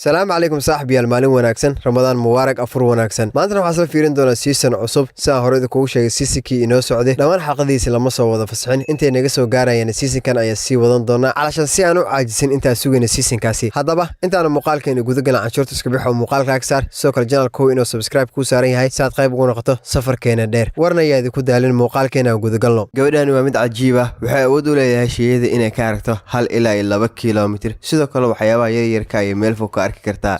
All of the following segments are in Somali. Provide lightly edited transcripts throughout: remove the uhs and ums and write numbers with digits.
السلام عليكم صاحبي المالين وناكسن رمضان مبارك أفر وناكسن ما أنتنا حصل فيرين دونا سيسن عصب ساعة هريد كوشة سيسكي إنه سعودي لما حقديس لما صوّد فصحين أنت نجسوا جارا يعني سيسن كان أيسي وضن دونا علشان سيانو عاجزين أنت سوين السيسن كاسي هذا با أنت أنا مقال كأنه جودجنا عن شرط سكبيح ومقال أكثر سوكر جنال كو إنه سبسكرايب كو سارين هاي ساعة قيب ونقطة سفر كينا دير ورنا يادي كده لين مقال كينا جودجلهم جودان ومد عجيبة وحاودوا لي هالشيء إذا إنه كاركته هل إلا بكيلومتر سيدا كله وحياة يركاي ملفو كارك كرتا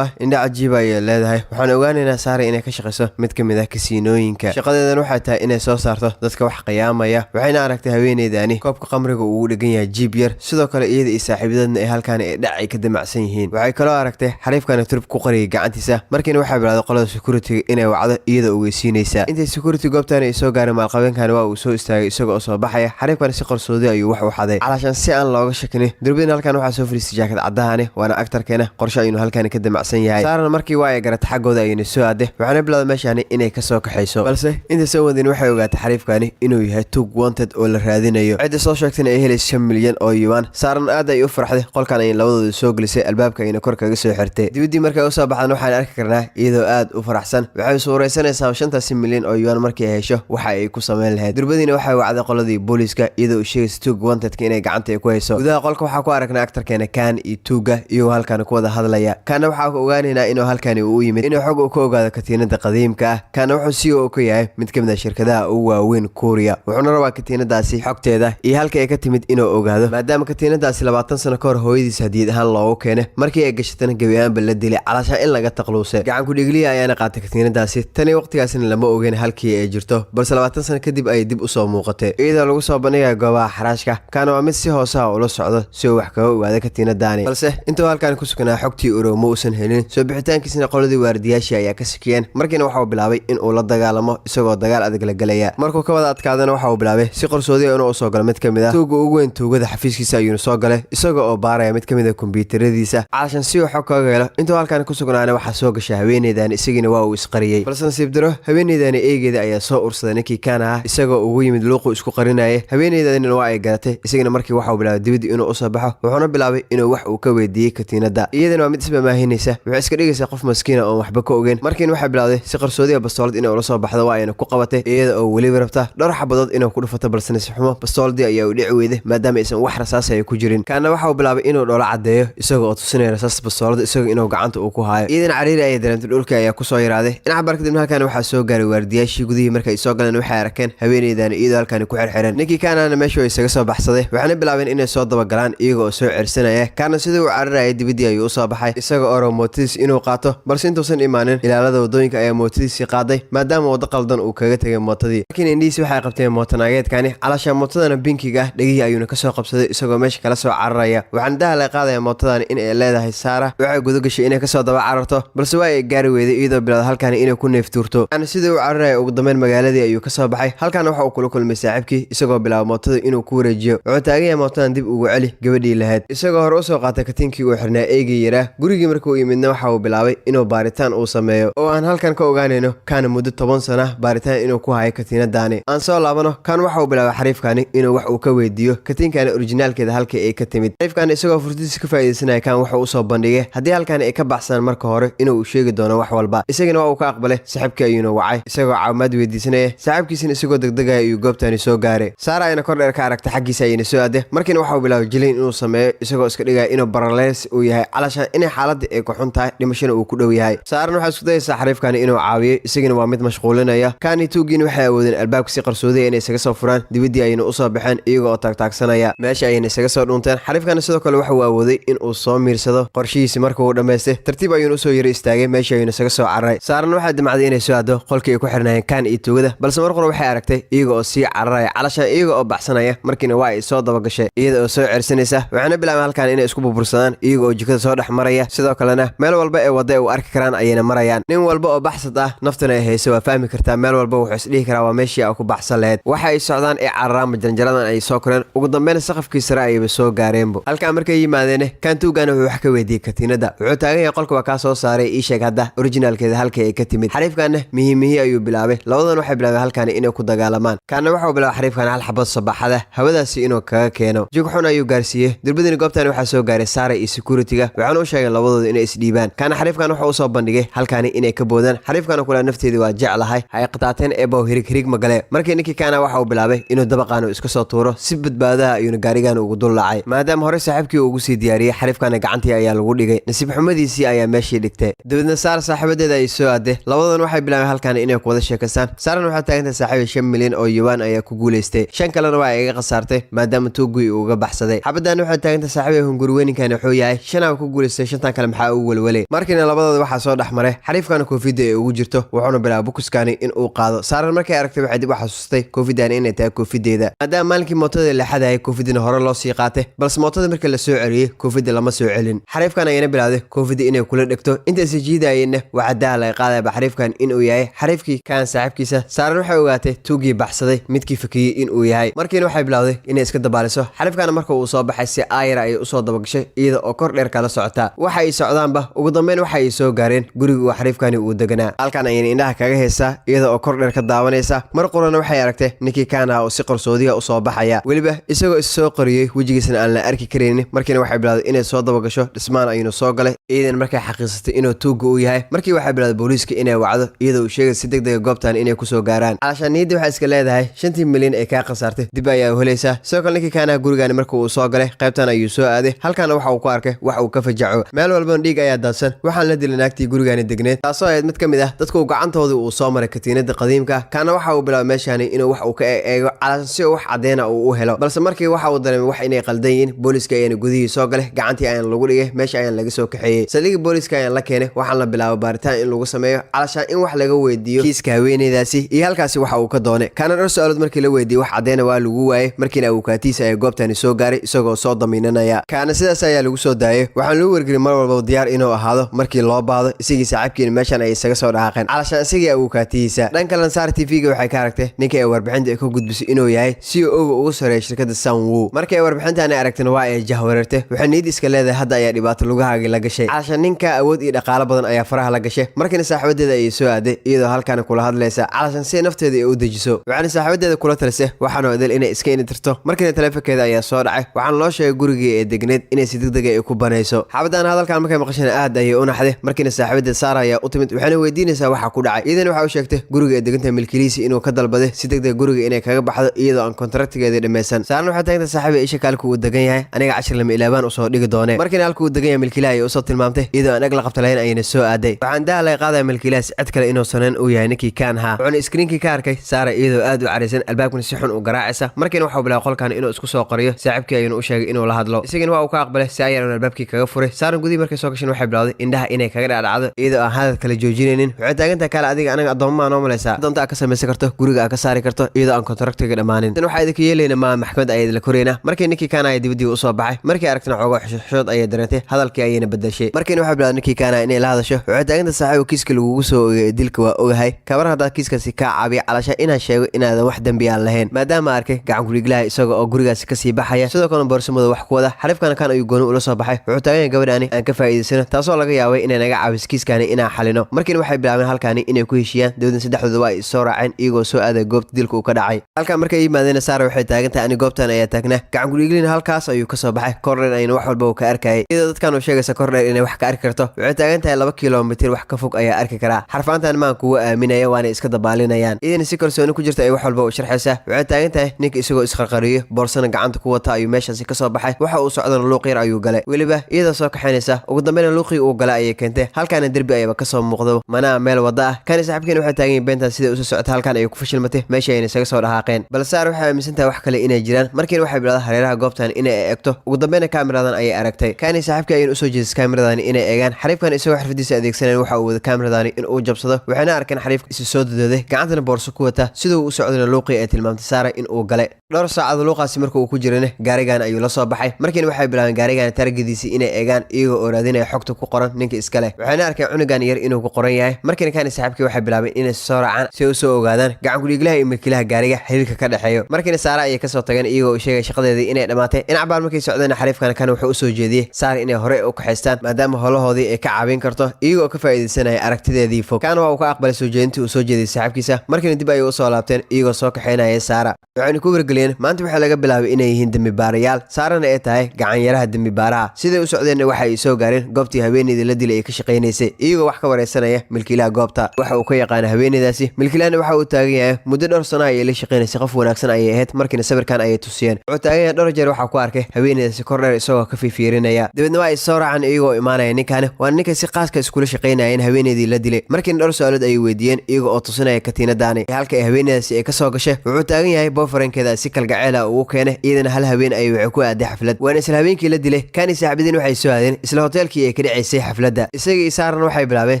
indha cajiib ay leedahay waxaan ogaanaynaa Saara inay ka shaqeyso mid kamid ah kasiinooyinka shaqadeedan waxay tahay inay soo saarto dadka wax qiyaamaya waxayna aragtay haweeneydani koobka qamriga uu dhigan yahay jiib yar sidoo kale iyada iyo saaxiibadeedna ay halkaan ay dhacay ka damacsan yihiin waxay kaloo aragtay xariifkan turub ku qariyay gacantiisa markiina waxay bilaawday qolada security inay wacdo iyada ugu siinaysa intay security goobtan ay soo gaareen maalqabeenkan waa uu soo istaagay isagoo soo baxaya xariifkan si qarsoodi ayuu wax u xaday calashan si aan looga shakin durbin halkaan waxa soo fariistay jaakad cadaani waana aktarkeena qorshe ayuu halkaan ka damacsan yahay Saarna markii waa ay garatay xaqooda ayna soo aaday waxaana bilaawday meeshani inay ka soo kaxayso balse inta soo wadin waxay ogaatay xariifkani inuu yahay tug wanted oo la raadinayo cid soo sheegtay inay helayso 5 milyan oo yuan Saarna aad ay u farxday qolkan ay labadooda soo galisay albaabka ayna kor kaga soo xirtay dibadii markay u soo baxdaan waxaan arki karnaa iyadoo aad u faraxsan waxay suuraysanaysaa 5 milyan oo yuan markii ay hesho waxa ay ku sameyn lahayd durbadiina waxay wacday qoladii booliska iyadoo u sheegay tug wanted inay gacanta ku hayso gudaha qolka waxa ku aragnaa aktarkeena kan iyo tuuga iyo halkan ku wada hadlaya kana waxa ogaanayna inuu halkani uu yimid inuu xog ka ogaado katiinada qadiimka ah kana wuxuu si uu ka yahay mid kamid ah shirkadaha ugu waaweyn Korea wuxuuna rabaa katiinadaasi xogteeda iyo halka ay ka timid inuu ogaado maadaama katiinadaasi 20 sano ka hor hooyadiis hadiyad ahaan loogu keenay markii ay gashatana gabiyaanba la dilay calashaan in laga taqluusay gacan ku dhigliya ayaana qaatay katiinadaasi tani waqtigaasina lama ogeyn halkii ay jirto balse 20 sano kadib ay dib u soo muuqatay iyadoo lagu soo bandhigay goobaha xaraashka kana waa mid si hoos ah ula socdo si uu wax kaga ogaado katiinadaani balse intuu halkaan ku sugnaa xogtii Oromo uusan helin soo bixitaankiisna qoladii waardiyaashii ayaa ka sikiyeen markiina waxa uu bilaabay in uu la dagaalamo isagoo dagaal adag la galaya markuu ka wada adkaadana waxa uu bilaabay si qarsoodi ah inuu soo galo mid kamid ah tuuga ugu weyn tuugada xafiiskiisa ayuu soo galay isagoo oo baaraya mid kamid ah kombiyuutaradiisa calashan si uu xog kaga helo intuu halkaan ku sugnaana waxa soo gashay haweeneydan isagina waa uu isqariyay balse nasiib daro haweeneydan eegeeda ayaa soo ursaday ninkii kana ah isagoo ugu yimid luuqu isku qarinayay haweeneydan waa ay garatay isagina markii waxa uu bilaabay dibadii inuu u soo baxo wuxuuna bilaabay inuu wax uu ka weydiiyay katiinada iyadana waa mid isba maahinaysa waxay iska dhigaysaa qof maskiina oo waxba ka ogeyn markiina waxay bilaawday si qarsoodi ah bastoolad inay ula soo baxdo waa ayna ku qabatay iyada oo wali rabta dhowr xabadood inay ku dhufato balse si xumo bastooladii ayaa u dhici weyday maadaama aysan wax rasaas ay ku jirin kana waxa uu bilaabay inuu dhoola cadeeyo isagoo oo tusinaya rasaas bastoolada isagoo inuu gacanta uu ku haayo iyadana cariiri ay dareentay dhulka ayaa ku soo yaraaday dhinaca barkadib halkaan waxa soo gaaray waardiyaashii gudihii markay soo galeen waxay arkeen haweeneydan iyadoo halkaan ku xirxiran ninkii kana meesha ay isaga soo baxsaday waxaana bilaabeen inay soo daba galaan iyagoo soo cirsanaya kana sidoo uu cararayay dibadii ayuu soo baxay isagoo Oromotis inuu qaato balse intuusan imaanin ilaalada wadooyinka ayaa mootadiisii qaaday maadaama wada qaldan uu kaga tagay mootadii laakiin indhiisi waxay qabteen mootanaageedkani calasha mootadana binkiga dhagihii ayuuna ka soo qabsaday isagoo meesha kala soo cararaya waxaan daha la qaadaya mootadani in ay leedahay Saara waxay gudo gashay inay ka soo daba cararto balse waa ay gaari weeday iyadoo bilaad halkaan inay ku neeftuurto ana sidoo uu cararaya ugu dambeyn magaaladii ayuu ka soo baxay halkaan waxa uu kula kulmay saaxiibkii isagoo bilaab mootada inuu ku wareejiyo wuxuu taagay mootadan dib ugu celi gabadhii lahayd isagoo hore u soo qaatay katiinkii uu xirnaa eegay yaraa gurigii markuu yimidna waxa uu bilaabay inuu baaritaan uu sameeyo oo aan halkan ka ogaanayno kana muddo 10 sano baaritaan inuu ku hayo katiinadaani aan soo laabano kan waxa uu bilaabay xariifkani inuu wax uu ka weydiiyo katiinkani originalkeeda halka ay ka timid xariifkani isagoo furtiisa ka faa'iideysanaya kan waxa uu soo bandhigay haddii halkan ay ka baxsan marka hore inuu u sheegi doono wax walba isagana waa uu ka aqbalay saaxiibkii ayuuna wacay isagoo caawimaad weydiisanaya saaxiibkiisina isagoo degdegaya ayuu goobtani soo gaaray Saara ayna kor dheer ka aragtay xaggiisa ayna soo aaday markiina waxa uu bilaabay jilin inuu sameeyo isagoo iska dhigaya inuu baraleys uu yahay calashan inay xaaladda ay ku xun tahay dhimashada uu ku dhow yahay Saarna waxa isku dayaysaa xariifkani inuu caawiyo isagana waa mid mashquulinaya kaani tuugin waxay awoodeen albaabka si qarsoodi inay isaga soo furaan dibadii ayna u soo baxeen iyagoo taagtaagsanaya meesha ayna isaga soo dhunteen xariifkani sidoo kale waxa uu awooday in uu soo miirsado qorshihiisa markuu u dhameystay tartiib ayuu soo yiri istaagay meesha ayna isaga soo cararay Saarna waxa damacday inay soo aado qolkii ay ku xirnaayeen kan iyo tuugada balse mar qor waxay aragtay iyagoo oo sii cararaya calashan iyagoo oo baxsanaya markiina waa ay soo daba gashay iyadoo soo cirsanaysa waxaana bilaabay halkaan inay isku burbursadaan iyagoo oo jikada soo dhex maraya sidoo kalena meel walba ee wada u arki karaan ayna marayaan nin walba oo baxsad ah naftana ay hayso waa fahmi kartaa meel walba wuxuu isdhihi karaa waa meeshii ay ku baxsan lahayd waxa ay socdaan ee cararaan janjaradan ay soo koreen ugu dambeyn saqafkii sare ayay soo gaareenbo halkaan markay yimaadeen kan tuugana wuxuu wax ka weydiiyay katiinada wuxuu taagan yahay qolka waa ka soo saaray ii sheeg hadda originalkeeda halkii ay ka timid xariifkana mihi ayuu bilaabay labadan waxay bilaabay halkaan inay ku dagaalamaan kana waxa bilaabay xariifkana hal xabad sabaxada hawadaasi inuu kaga keeno jug xun ayuu gaarsiiyay dirbadina goobtan waxa soo gaaray Saara iyo security-ga waxaanu sheegeen labadooda inay isdhiibaan kaana xariifkan waxa uu soo bandhigay halkaani inay ka boodaan xariifkan kula nafteedii waa jeclahay hay qataateen eebow hirig magale markii ninkii kaana waxa uu bilaabay inuu dabaqaan iska soo tuuro si badbaadaha ayuu gaarigan ugu dul laacay maadaama hore saaxiibkii uu ugu sii diyaariyay xariifkan gacantii ayaa lagu dhigay nasiib xumadiisii ayaa meeshii dhigtay dibadna saar saaxiibadeeda ay soo aaday labadan waxay bilaabeen halkan inay ku wada sheekaystaan saaran waxa taagantay saaxiib 5 milyan oo yuan ayaa ku guuleystay 5 kalena waa iga qasaartay maadaama tuugii uu uga baxsaday xabadan waxa taagantay saaxiib hungurweyninkan wuxuu yahay 5 ku guuleystay 5 kale maxaa uu walwalay markiina labadooda waxa soo dhaxmaray xariifkan koofida ay ugu jirto wuxuuna bilaabay bukuskani in uu qaado saaran markay aragtay waxay dib u xasuustay koofidan inay tahay koofideeda maadaama maalinkii mootada la xaday koofidina hore loo sii qaatay balse mootada markii la soo celiyay koofida lama soo celin xariifkan ayana bilaawday koofida inay kula dhigto inta sijiidayeen waxa daal ay qaaday xariifkan in uu yahay xariifkii kaan saaxiibkiisa saaran waxay ogaatay tuugii baxsaday midkii fakiyay in uu yahay markiina waxay bilaawday inay iska dabaaliso xariifkan marka uu soo baxay si aayra ay u soo dabagashay iyada oo kor dheer kala socota waxa ay socdaanba ugu dambeyn waxa ay soo gaareen guriga uu xariifkan uu deganaa halkan ayay indhaha kaga heesaa iyada oo kor dheer ka daawanaysa mar qorana waxay aragtay ninkii kaana oo si qarsoodiga u soo baxaya waliba isagoo is soo qariyay wajigiisana aan la arki kareynin markiina waxay bilaawday inay soo dabagasho dhismaan ayuu soo galay iidan markay xaqiiqsatay inuu tuuga u yahay markii waxay bilaawday booliiska inay wacdo iyadoo uu sheegay si degdeg ah goobtan inay ku soo gaaraan calashaaniidii waxay iska leedahay 5 milyan ee ka qasaartay dib ayaa u helaysaa sidoo kale ninkii kaana gurigan markii uu soo galay qaybtan ayuu soo aaday halkaana waxa uu ku arkay wax uu ka fajaco meel walba dhiig ayaa daadsan waxaan la dilay naagtii gurigan degneed taasoo ahayd mid kamid ah dadku gacantooda uu soo maray katiinada qadiimka kaana waxa uu bilaabay meeshani inuu wax uu ka eego calashan si wax cadeena uu helo balse markii waxa uu dareemay wax inay qaldan yihiin booliiska ayana gudihii soo galay gacantii ayaan lagu dhigay meesha ayaan laga soo kaxeeyay saldhigii booliiska ayaan la keenay waxaan la bilaabay baaritaan in lagu sameeyo calashan in wax laga weydiiyo kiiska haweeneydaasi iyo halkaasi waxa uu ka doonay kaana dhowr su'aalood markii la weydiiyay wax cadeena waa lagu waayay markiina uu kaatiisa ay goobtani soo gaaray isagoo soo damiinanaya kaana sidaas ayaa lagu soo daayay waxaan loo wargelin mar walba diyaar inuu ahaado markii loo baahdo isigii saaxiibkiina meeshan ay isaga soo dhaaqeen calashan isigii uu kaatiisa dhanka Lansaar TV-ga waxay ka aragtay ninkii ay warbixinta ka gudbisay inuu yahay CEO ugu sareeya shirkadda Sunwoo markii ay warbixintan aragtay waa ay jahwareertay waxay niyad iska leedahay hadda ayaa dhibaato lugahaagi la gashay calashan ninka awood iyo dhaqaale badan ayaa faraha la gashay markiina saaxiibadeeda ay soo aaday iyadoo halkan kula hadlaysa calashan si nafteeda ay u dejiso waxaan saaxiibadeeda kula talisay waxaan oo idil inay iska intirto markiina taleefankeeda ayaa soo dhacay waxaan loo sheegay gurigii ee degneed inay si degdeg ah ku banayso xabadan hadalkan markay maqashay aad ayay u naxday markiina saaxiibadeeda Saara ayaa u timid waxaana weydiinaysaa waxa ku dhacay iidan waxa uu sheegtay guriga ee deganta milkiiliisi inuu ka dalbaday si degdeg guriga inay kaga baxdo iyadoo aan kontraktigeeda dhameysan Saarna waxa taagtay saaxiiba isha kaalku uu degan yahay aniga 10 lama ilaabaan u soo dhigi doonay markiina halku uu degan yahay milkiilaha ay u soo tilmaamtay iyadoo aan ag la qabtay ayna soo aaday waxaan daalay qaaday milkiilaha cid kale inuu sanan uu yahay ninkii kaan ha wuxuu screenkii ka arkay Saara iyadoo aad u careysan albaabkuna si xun u garaacaysa markiina waxa uu bilaabay qolkan inuu isku soo qariyo saaxiibkii ayuu u sheegay inuu la hadlo isagana waa uu ka aqbalay si ayaan albaabkii kaga furay Saara gudii markay soo gashay waxay bilaawday indhaha inay kaga dhacdo iyadoo aan hadal kala joojinaynin waxay taagantaa kala adiga anaga adoomma noo malaysa doonta ka sameeyay karto guriga ka saari karto iyadoo aan kontraktiga dhamaanin tan waxa idinka yeelayna ma maxkamad ay la koreena markii ninkii kaana ay dibadii u soo baxay markii aragtana xogo xishood ay dareentay hadalkii ayayna bedeshay markii waxa bilaawday ninkii kaana inay la hadasho waxay taagantaa saaxiib kiiska lagu soo oogay dilka waa ogahay kabar hada kiiskaasi ka caabiya calasha inaa sheego inaadan wax dambi aan lahayn maadaama arkay gacan guriglaha isagoo oo gurigaasi ka sii baxaya sidoo kale boorsamada wax ku wada xarifkan kan ayuu gooni ula soo baxay wuxuu taagan gabadhaani aan ka faa'iideysano taasoo laga yaabay inay naga caawiso kiiskani inaan xalino markiina waxay bilaabeen halkaani inay ku heshiyaan dawladda saddexdooda waa ay soo raaceen iyagoo soo aaday goobta dilka uu ka dhacay halkan markay yimaadeen Saara waxay taagantahay ani goobtan ayaa taagnaa gacan guriglina halkaas ayuu ka soo baxay korreer ayna wax walba uu ka arkayay iyadoo dadkan uu sheegaysa korreer inay wax ka arki karto waxay taagantahay 2 kiiloomitir wax ka fog ayaa arki karaa xarfaantan maan kuwa aaminaya waana iska dabaalinayaan idan si kalsooni ku jirta ay wax walba u sharxaysa waxay taagantahay ninka isagoo isqarqariyo boorsana gacanta ku wata ayuu meeshaasi ka soo baxay waxa uu socdana luuq yar ayuu galay waliba iyadoo soo kaxaynaysa ugu dambeyn luuqii uu galay ayay keentay halkaana derbi ayaba ka soo muuqdo mana meel wada ah kan saaxiibkeen waxay taagan yihiin beentan sida uu socota halkan ay ku fashilmatay meesha ay isaga soo dhaaqeen balse Saara waxay aaminsantahay wax kale inay jiraan markiina waxay bilaawday hareeraha goobtan inay eegto ugu dambeyn kaamiradan ayay aragtay kan saaxiibkii ayuu soo jeedisay kaamiradan inay eegaan xariifkan isagoo xirfadiisa adeegsanay waxa uu wada kaamiradan in uu jabsado waxayna arkeen xariifka isu soo dadooday gacantana boorso ku wata sidoo uu socdana luuqii ay tilmaamtay Saara in uu galay dhowr saacad luuqaasi markuu ku jirana gaarigan ayuu la soo baxay markiina waxay bilaabeen gaarigan targadiisa inay eegaan iyagoo oradinay xogta ku qoran ninka iska leh waxayna arkeen cunugan yar inuu ku qoran yahay markiina kan saaxiibkii waxay bilaabeen inay soo raacaan si uu soo ogaadaan gacan guriglaha iyo milkiilaha gaariga xiriirka ka dhaxeeyo markiina Saara ay ka soo tageen iyagoo sheegay shaqadeedii inay dhamaatay in cabaal markay socdeen xariifkan kan wuxuu u soo jeediyay Saara inay hore u kaxaystaan maadaama holahoodii ay ka caawin karto iyagoo ka faa'iideysanaya aragtideedii fog kan waa uu ka aqbalay soo jeedintii uu soo jeediyay saaxiibkiisa markiina dib ay u soo laabteen iyagoo soo kaxeynaya Saara waxayna ku wargeliyeen maanta waxaa laga bilaabay inay yihiin dembibaarayaal saarana ay tahay gacanyaraha dembibaaraha siday u socdeenna waxa ay soo gaareen goobtii haweeneydii la dilay ee ka shaqaynaysay iyagoo wax ka wareysanaya milkiilaha goobta waxa uu ka yaqaana haweeneydaasi milkiilahana waxa uu taagan yahay muddo dhowr sano ayay la shaqaynaysay qof wanaagsan ayay ahayd markiina sawirkan ayay tusiyeen wuxuu taagan yahay dhowr jeer waxaa ku arkay haweeneydaasi kordheer isagoo ka fiirinaya dabeedna waa ay soo raacaan iyagoo imaanaya ninkan waa ninka si qaaska iskula shaqaynayeen haweeneydii la dilay markiina dhowr su'aalood ayay weydiiyeen iyagoo oo tusinaya katiinadaani halka ay haweeneydaasi ay ka soo gashay wuxuu taagan yahay boyfriendkeeda si kalgaceel ah ugu keenay iyadana hal habeen ayay waxay ku aaday xaflad waana isla habeenkii la dilay kaani saaxiibadiin waxay soo aadeen isla hoteelkii ay ka dhacaysay xafladda isagii saaran waxay bilaabeen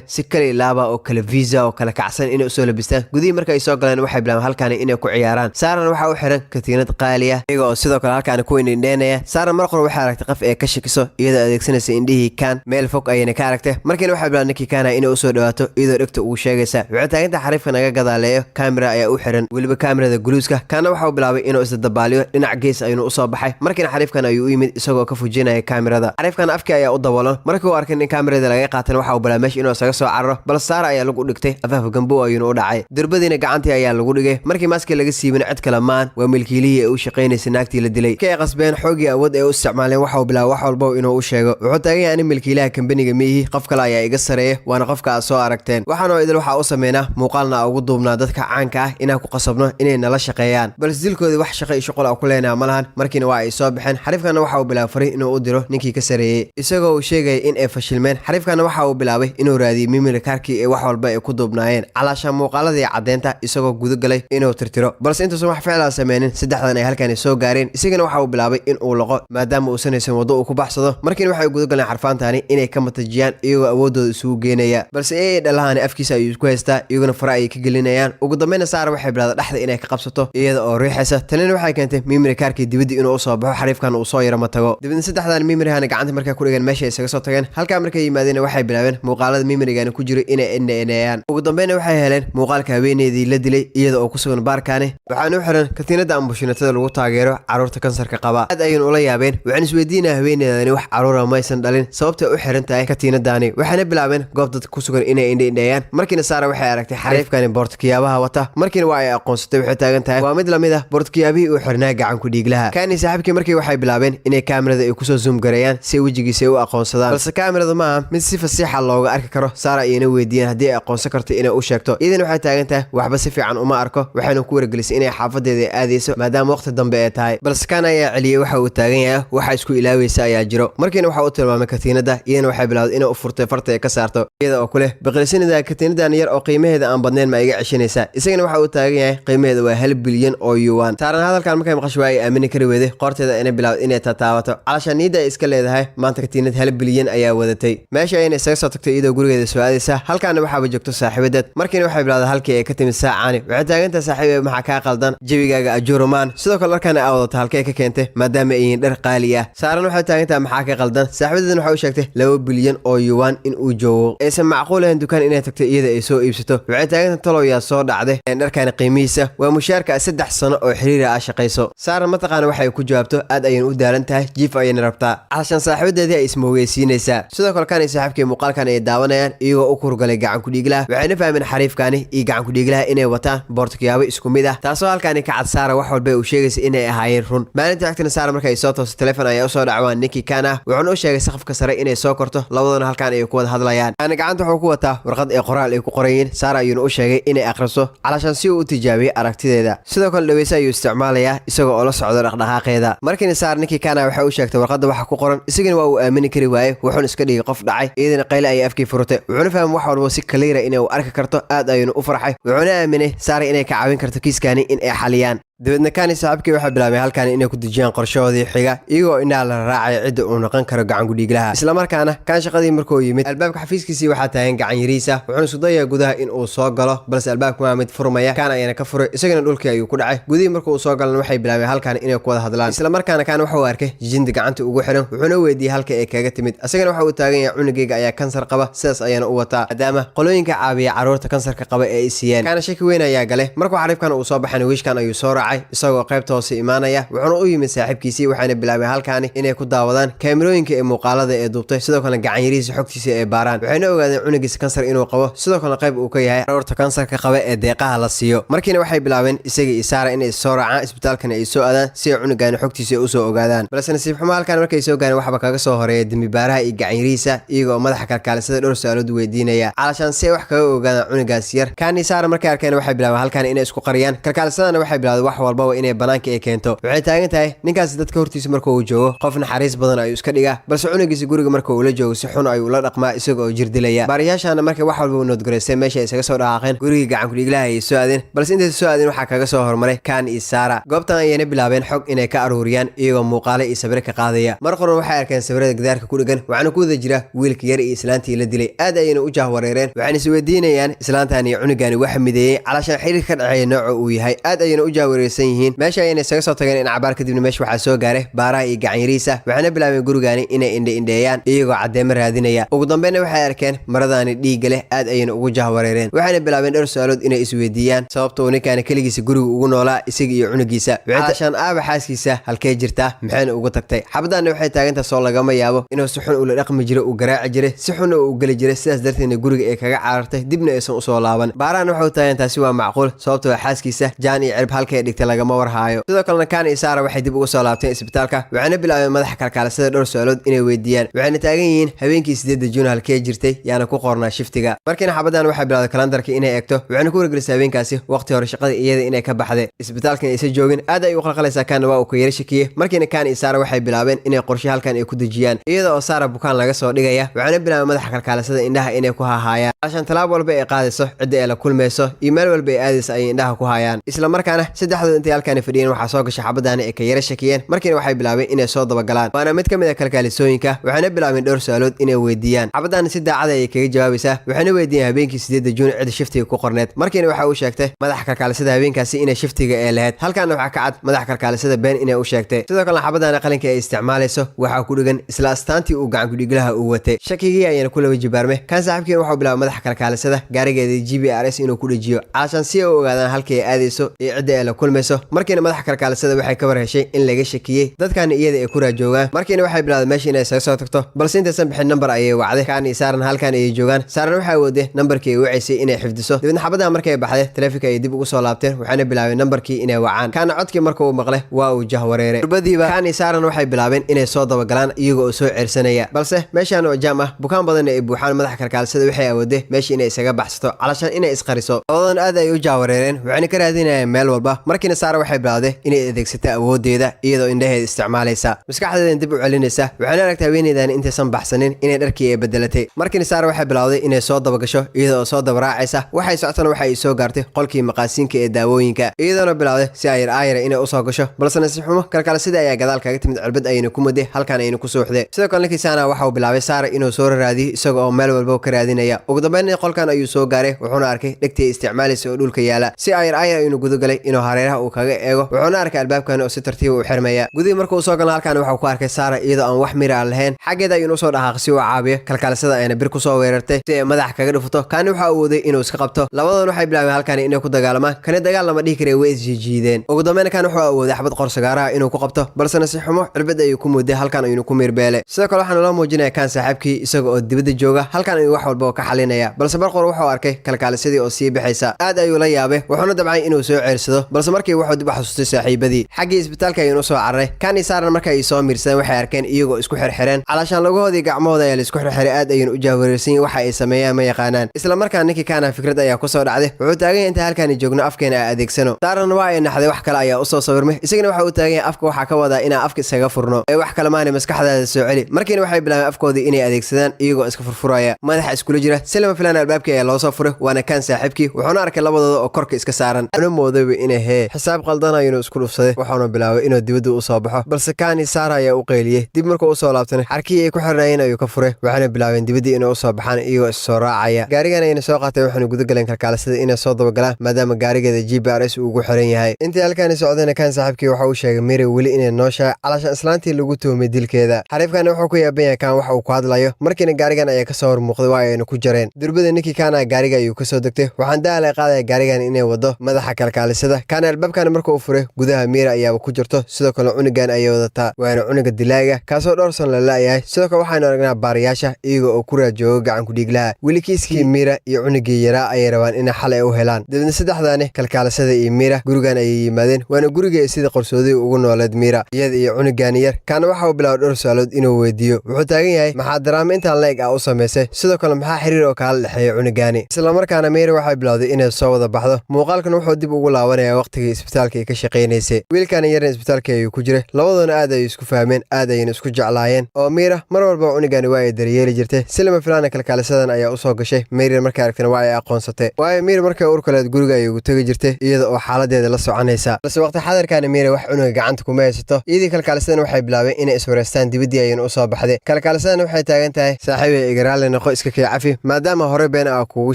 si kale ilaaba oo kala visa oo kala kacsan inay usoo labistaan gudihii markay soo galeen waxay bilaabeen halkaani inay ku ciyaaraan saaran waxa u xiran katiinad qaali ah iyaga oo sidoo kale halkaani ku indheynaya saaran mar qor waxay aragtay qof ee ka shakiso iyadoo adeegsanaysa indhihii kaan meel fog ayayna ka aragtay markiina waxay bilaabeen ninkii kaana inay usoo dhawaato iyadoo dhegta ugu sheegaysa waxay taaginta xariifka naga gadaaleeyo kaamira ayaa u xiran weliba kaamirada guluuska kaana waxa uu bilaabay inuu isla dabaaliyo dhinac gees ayuuna usoo baxay markiina xariifkan ayuu u yimid isagoo ka fujinaya kaamirada xariifkan afkii ayaa u daboolan markii uu arkay in kaamirada laga qaatan waxa uu bilaabay meesha inuu isaga soo cararo bal saara ayaa lagu dhigtay afaafka gambow ayuuna u dhacay durbadiina gacantii ayaa lagu dhigay markii maaskii laga siibin cid kale maan waa milkiilihii ee u shaqaynaysay naagtii la dilay kay qasbeen xoogii awood ee u isticmaaleen waxa uu bilaabay wax walba inuu u sheego wuxuu taagan yahay in milkiilaha kambaniga miihi qof kale ayaa iga sareeya waana qofka aad soo aragteen waxaanoo idil waxa u sameynaa muuqaalna ugu duubnaa dadka caanka ah inaan ku qasabno inay nala shaqeeyaan balse dilkoodii wax shaqo iyo shuqul ku leenaha ma lahan markiina waa ay soo baxeen xariifkana waxa uu bilaabay fariin inuu u diro ninkii ka sareeyey isagoo uu sheegaya in ay fashilmeen xariifkana waxa uu bilaabay inuu raadiyo mimiri kaarkii ee wax walba ay ku duubnaayeen calaasha muuqaaladii caddeynta isagoo guda galay inuu tirtiro balse intuusan wax ficil ah sameynin saddexdan ay halkaani soo gaareen isagana waxa uu bilaabay in uu laqo maadaama uusan haysan waddo uu ku baxsado markiina waxay guda galeen xarfaantaani inay ka matajiyaan iyagoo awoodooda isugu geenaya balse ee dhalahaani afkiisa ayuu ku haystaa iyaguna fara ayay ka gelinayaan ugu dambayna saara waxay bilaada dhexda inay ka qabsato iyada oo riixaysa tanina waxay keentay mimiri kaarkii dibadii inuu usoo baxo xariifkan uu soo yarama tago dibadna saddexdan mimirihana gacanta markay ku dhigeen meesha isaga soo tageen halkaa markay yimaadeen waxay bilaabeen muuqaalada mimirigani ku jiro inay indheeyaan ugu dambayna waxay heleen muuqaalka haweeneydii la dilay iyada oo ku sugan baarkaani waxaana u xiran katiinada ambushiinatada lagu taageero carruurta kansarka qaba aad ayaynu ula yaabeen waxaan isweydiinaa haweeneydani wax carruura maysan dhalin sababtay u xiran tahay katiinadaani waxayna bilaabeen goob dadka ku sugan inay indheeyaan markiina saara waxay aragtay xariifkani boortkiyaabaha wata markiina waa ay aqoonsatay waxay taagan tahay waa mid lamid ah boortkiyaabihii uu xirnaa gacan ku dhiiglaha kaani saaxiibkii markii waxay bilaabeen inay kaamirada ay kusoo zoom gareeyaan si wejigiisa ay u aqoonsadaan balse kaamiradu maaha mid si fasiixa looga arki karo saara ayayna weydiiyeen haddii ay aqoonsan karto inay u sheegto iyadan waxay taagan tahay waxba si fiican uma arko waxayna ku wargelisay inay xaafadeeda aadayso maadaama waqti dambe ay tahay balse kaan ayaa celiyey waxa uu taagan yahay waxa isku ilaaweysa ayaa jiro markiina waxa uu tilmaamay katiinada iyadana waxay bilowday inay u furtay farta ay ka saarto iyada oo kuleh biqilisanida katiinadan yar oo qiimaheeda aan badnayn ma iga ceshanaysaa isagana waxa uu taagan yahay qiimaheeda waa 1 bilyan oo yuan saaran hadalkan markay maqasho waa ay aamini kari weyday qoorteeda inay bilowday inay tataabato calashaan niyadda ay iska leedahay maanta katiinad 1 bilyan ayaa wadatay meesha ayayna isaga soo tagtay iyadoo gurigeeda soo aadaysa halkaana waxaaba joogto saaxiibadeed markiina waxay bilowday halkii ay ka timid saacaani waxay taagantahay saaxiibe maxaa kaa qaldan jawigaaga ajurumaan sidoo kale dharkana aa wadato halkay ka keentay maadaama ay yihiin dhar qaali ah saaran waxay taagantahay maxaa ka qaldan saaxiibadeedna waxay u sheegtay 2 bilyan oo yuan in uu joogo aysan macquul ahayn dukaan inay tagtay iyada ay soo iibsato waxay taagantahay talow yaa soo dhacday dharkani qiimihiisa waa mushaarka 3 sano oo xiriir ah shaqayso saaran mataqaana waxay ku jawaabto aad ayaan u daalan tahay jiif ayayna rabtaa calashan saaxiibadeedii ay ismoogeysiinaysaa sidoo kale kan saaxiibkii muuqaalkan ay daawanayaan iyagoo u kurgalay gacan ku dhiiglaha waxayna fahmeen xariifkani iyo gacan ku dhiiglaha inay wataan boortkiyaabo isku mid ah taasoo halkaani ka cad saara wax walba uu sheegaysa inay ahaayeen run maalintii xigtana saara markay soo tooso telefoon ayaa usoo dhacwaan ninkii kaan ah wuxuuna u sheegay saqafka sare inay soo korto labaduna halkaan ay ku wada hadlayaan aana gacanta wuxuu ku wataa warqad ee qoraal ay ku qorayiin saara ayuuna u sheegay inay akhriso calashan si uu u tijaabiyey aragtideeda sidoo kale dhaweysa ayuu isticmaalayaa isagoo oo la socdo dhaqdhaqaaqeeda markiina saara ninkii kaana waxay u sheegtay warqadda waxa ku qoran isagana waa uu aamini kari waaye wuxuuna iska dhigay qof dhacay iyadana qayle ayay afkii furtay wuxuuna fahmay wax walba si kaliira inay u arki karto aad ayuuna u farxay wuxuuna aaminay saara inay ka caawin karto kiiskani in ay xaliyaan dabeedna kaani saaxiibkii waxay bilaabeen halkaani inay ku dejiyaan qorshahoodii xiga iyagoo indhaha la raacaya cidda uu noqon karo gacan gudhiiglaha islamarkaana kaan shaqadii markuu yimid albaabka xafiiskiisii waxaa taagan gacan yariisa wuxuuna isku dayaa gudaha in uu soo galo balse albaabka waa mid furmaya kaan ayana ka furay isagana dhulkii ayuu ku dhacay gudihii markuu soo galan waxay bilaabeen halkaani inay ku wada hadlaan islamarkaana kaan waxa uu arkay jijinta gacanta ugu xiran wuxuuna weydiiyey halka ay kaga timid isagana waxa uu taagan yahay cunugeyga ayaa kansar qaba sidaas ayaana u wataa maadaama qolooyinka caabiya carruurta kansarka qaba ee ay siiyeen kaana shaki weyn ayaa gale markuu xariifkan uu soo baxan wiishkan ayuu soo raacay kacay isagoo qaybta hoose imaanaya wuxuuna u yimid saaxiibkiisii waxaana bilaabay halkaani inay ku daawadaan kaamirooyinka ee muuqaalada ee duubtay sidoo kale gacan yarihiisa xogtiisa ee baaraan waxayna ogaadeen cunugiisa kansar inuu qabo sidoo kale qayb uu ka yahay carruurta kansarka qaba ee deeqaha la siiyo markiina waxay bilaabeen isaga iyo Saara inay soo raacaan isbitaalkana ay soo aadaan si ay cunugaani xogtiisa u soo ogaadaan balse nasiib xumo halkan markay soo gaareen waxba kaga soo horeeyay dambi baaraha iyo gacan yarihiisa iyagoo madaxa kalkaalisada dhowr su'aalood weydiinaya calashaan si ay wax kaga ogaadaan cunugaas yar kaani Saara markay arkeen waxay bilaabeen halkan inay isku qariyaan kalkaalisadana waxay bilaabeen wax walba inay banaanka ay keento waxay taagan tahay ninkaas dadka hortiisa markuu uu joogo qof naxariis badan ayuu iska dhigaa balse cunugiisa guriga markuu ula joogo si xun ayuu la dhaqmaa isagoo jirdilaya baariyaashana markay wax walba u noodgareysay meesha ay isaga soo dhaqaaqeen guriga gacan ku dhiglaha ay soo aadeen balse intay soo aadeen waxa kaga soo hormaray Kaan iyo Saara goobtan ayayna bilaabeen xog inay ka aruuriyaan iyagoo muuqaale iyo sawir ka qaadaya mar qoran waxay arkeen sawirada gidaarka ku dhigan waxaana ku wada jira wiilka yar iyo islaantii la dilay aad ayayna u jahwareereen waxayna is weydiinayaan islaantan iyo cunugaani waxa mideeyay calashan xiriir ka dhacay nooca uu yahay aad ayayna u jahwareersan yihiin meesha ayayna isaga soo tageen in cabaar kadibna meesha waxaa soo gaaray baaraha iyo gacan yarihiisa waxaana bilaabeen gurigaani inay indheeyaan iyagoo cadeemo raadinaya ugu dambeynna waxay arkeen maradaani dhiigga leh aad ayayna ugu jahwareereen waxayna bilaabeen dhowr su'aalood inay isweydiiyaan sababta uu ninkaani keligiisa guriga ugu noolaa isaga iyo cunugiisa calashan aaba xaaskiisa halkee jirtaa maxayna ugu tagtay xabadaana waxay taagantaa soo lagama yaabo inuu si xun ula dhaqmi jiray uu garaaci jiray si xun uu geli jiray sidaas darteedna guriga ay kaga carartay dibna aysan usoo laaban baarahana waxay taagan taasi waa macquul sababtoo xaaskiisa jaan iyo cirib halkay dhigtay lagama warhaayo sidoo kalena Kaan iyo Saara waxay dib ugu soo laabteen isbitaalka waxaana bilaabeen madaxa kalkaalisada dhowr su'aalood inay weydiiyaan waxayna taagan yihiin habeenkii 8 Juun halkee jirtay yaana ku qornaa shiftiga markiina xabadan waxay bilaawday kalendarka inay eegto waxaana ku wargelisay habeenkaasi waqti hore shaqada iyada inay ka baxday isbitaalkan aysan joogin aad ay u qalqalaysaa Kaan waa uu ka yara shakiyay markiina Kaan iyo Saara waxay bilaabeen inay qorshe halkan ay ku dejiyaan iyada oo Saara bukaan laga soo dhigaya waxaana bilaabay madaxa kalkaalisada indhaha inay ku hahaayaan ashan talaab walba ay qaadayso cidda ay la kulmayso iyo meel walba ay aadayso ay indhaha ku hayaan isla markaana saddexdood intay halkan fadhiyeen waxaa soo gashay xabadaani ay ka yara shakiyeen markiina waxay bilaabeen inay soo dabagalaan waana mid ka mid ah kalkaalisooyinka waxaana bilaabeen dhowr su'aalood inay weydiiyaan xabadaani si daacad ah ay kaga jawaabaysaa waxaana weydiiyeen habeenkii 8 Juun cid shiftiga ku qorneed markiina waxa uu sheegtay madaxa kalkaalisada habeenkaasi inay shiftiga ay lahayd halkaana waxa ka cad madaxa kalkaalisada been inay u sheegtay sidoo kale xabadaani qalinka ay isticmaalayso waxa ku dhigan isla astaantii uu gacan ku dhiglaha uu watay shakigii ayana ku laba jibaarmay kan saaxiibkiina wuxuu bilaabay madaxa kalkaalisada gaarigeeda GPRS inuu ku dhajiyo caashan si ay u ogaadaan halkii ay aadayso iyo cidda ay la kulmayso markiina madaxa kalkaalisada waxay ka warheshay in laga shakiyay dadkan iyada ay ku raajoogaan markiina waxay bilaabday meesha inay isaga soo tagto balse intaysan bixin number ayay wacday Kaan iyo Saarna halkan ay joogaan Saarna waxay awooday numberkii ay wacaysay inay xifdiso dibna xabadaha markay baxday taleefanka ay dib ugu soo laabteen waxaana bilaabay numberkii inay wacaan Kaan codkii markuu uu maqlay waa uu jahwareeray durbadiiba Kaan iyo Saarna waxay bilaabeen inay soo dabagalaan iyagoo soo ceersanaya balse meeshaan oo jaam ah bukaan badan ay buuxaan madaxa kalkaalisada waxay awooday meesha inay isaga baxsato calashan inay isqariso labadan aad ay u jahwareereen waxaana ka raadinayaan meel walba markiina Saara waxay bilaawday inay adeegsato awoodeeda iyadoo indhaheeda isticmaalaysa maskaxdeeda dib u celinaysa waxaana aragtay haweeneydan intaysan baxsanin inay dharkii ay bedelatay markiina Saara waxay bilaawday inay soo dabagasho iyadoo soo dabaraacaysa waxay socotana waxay soo gaartay qolkii maqaasiinka ee daawooyinka iyadoo bilaawday si ayar inay u soo gasho balse nasiib xumo kalkaalisada ayaa gadaal kaga timid cirbad ayna ku muday halkan ayna ku sooxday sidoo kale ninkiisana waxa uu bilaabay Saara inuu soo raadiyo isagoo meel walba ka raadinaya ugu dambeyn qolkan ayuu soo gaaray wuxuuna arkay dhagtii isticmaalaysa oo dhulka yaala si ayar inuu gudo galay inuu hareeraha uu kaga eego wuxuuna arkay albaabkan oo si tartiib u xirmaya gudii markuu soo galay halkan waxa uu ku arkay Saara iyadoo aan wax mira lahayn xageeda ayuu soo dhaaqay si uu caabiyo kalkaalisada ayna bir ku soo weerartay si ay madax kaga dhufto kan waxa uu waday inuu iska qabto labadoon waxay bilaabeen halkan inay ku dagaalamaan kana dagaal lama dhihi karay way isjiideen ugu dambeyn kan waxa uu waday xabad qorsagaaraha inuu ku qabto balse nasiib xumo cirbad ayuu ku muday halkan ayuu ku mirbeelay sidoo kale waxaan loo muujinaya kan saaxiibkii isagoo dibadda jooga halkan ayuu wax walba ka xalinaya balse marqor wuxuu arkay kalkaalisadii oo sii bixaysa aad ayuu la yaabay wuxuuna dabcay inuu soo ceersado balse markii wuxuu dib u xasuustay saaxiibadii xaggii isbitaalka ayuu soo cararay kan iyo Saarna markay ay soo miirsadeen waxay arkeen iyagoo isku xirxireen calashan lagoodii gacmahooda ay isku xirxiray aad ayuu u jahwareersan waxa ay sameeyaan ma yaqaanaan isla markaa ninkii kana fikrad ayaa ku soo dhacday wuxuu taagan inta halkan joogno afkeena adeegsano Saarna waa ay naxday wax kale ayaa u soo sawirmay isagana waxa uu taagan afka waxa ka wada inaa afka isaga furno ee wax kale maana maskaxdaada soo celi markiina waxay bilaabeen afkoodii inay adeegsadaan iyagoo iska furfuraya madaxa iskula jira silma filan albaabkii ayaa loo soo furay waana kan saaxiibkii wuxuuna arkay labadooda oo korka iska saaran ana moodayba inay xisaab qaldan inuu isku dhufsaday wuxuuna bilaabay inuu dibadda u soo baxo balse Kaan Saara ayaa u qeyliyay dib markuu u soo laabtay xarkii ay ku xirnaayeen ayuu ka furay waxaana bilaabeen dibadda inuu u soo baxaan iyagoo is soo raacaya gaarigan ayna soo qaatay waxaana guda galeen kalkaalisada inay soo dabagalaan maadaama gaarigeeda GPRS uu ugu xiran yahay intii halkan socdayna kan saaxiibkii waxa uu sheegay Mary weli inay nooshahay calashan islaantii lagu toomay dilkeeda xariifkan wuxuu ku yaaban yahay kan waxa uu ku hadlayo markiina gaarigan ayaa ka soo hormuuqday waa ayna ku jareen durbada ninkii kana gaariga ayuu ka soo degtay waxaan daalay qaaday gaarigan inay wado madaxa kalkaalisada kana albaabkan markuu furay gudaha Mira ayaa ku jirto sidoo kale cunugan ayay wadataa waana cunuga dilaaga kaasoo dhowr san la laayahay sidoo kale waxaan aragnaa baariyaasha iyaga oo ku raajooga gacan ku dhiglaha wili kiiskii Mira iyo cunugii yaraa ay rabaan in xal ay u helaan dadna saddexdaani kalkaalasada iyo Mira gurigan ay yimaadeen waana guriga sida qorsoodii ugu nooleed Mira iyada iyo cunugan yar kana waxa uu bilaabay dhowr su'aalood inuu weydiiyo wuxuu taagan yahay maxaa daraama inta leeg ah u sameysay sidoo kale maxaa xiriir oo kala dhaxeeya cunugani isla markaana Mira waxay bilowday inay soo wada baxdo muuqaalkan wuxuu dib ugu laabanayaa waqtigii isbitaalka ay ka shaqeynaysay wiilkan yar isbitaalka ayuu ku jiray labadoona aad ay isku fahmeen aad ay isku jeclaayeen oo Mira mar walba cunugani waa ay daryeeli jirtay silma filaana kalkaalisadan ayaa u soo gashay Mira markay aragtana waa ay aqoonsatay waayo Mira markay urkaleed guriga ay ugu tagi jirtay iyada oo xaaladeeda la soconaysa balse waqti xadarkan Mira wax cunuga gacanta kuma haysato iyadii kalkaalisadan waxay bilaabeen inay iswareystaan dibadii ay u soo baxday kalkaalisadan waxay taagan tahay saaxiibay igaraale noqo iska cafi maadaama hore been ah kugu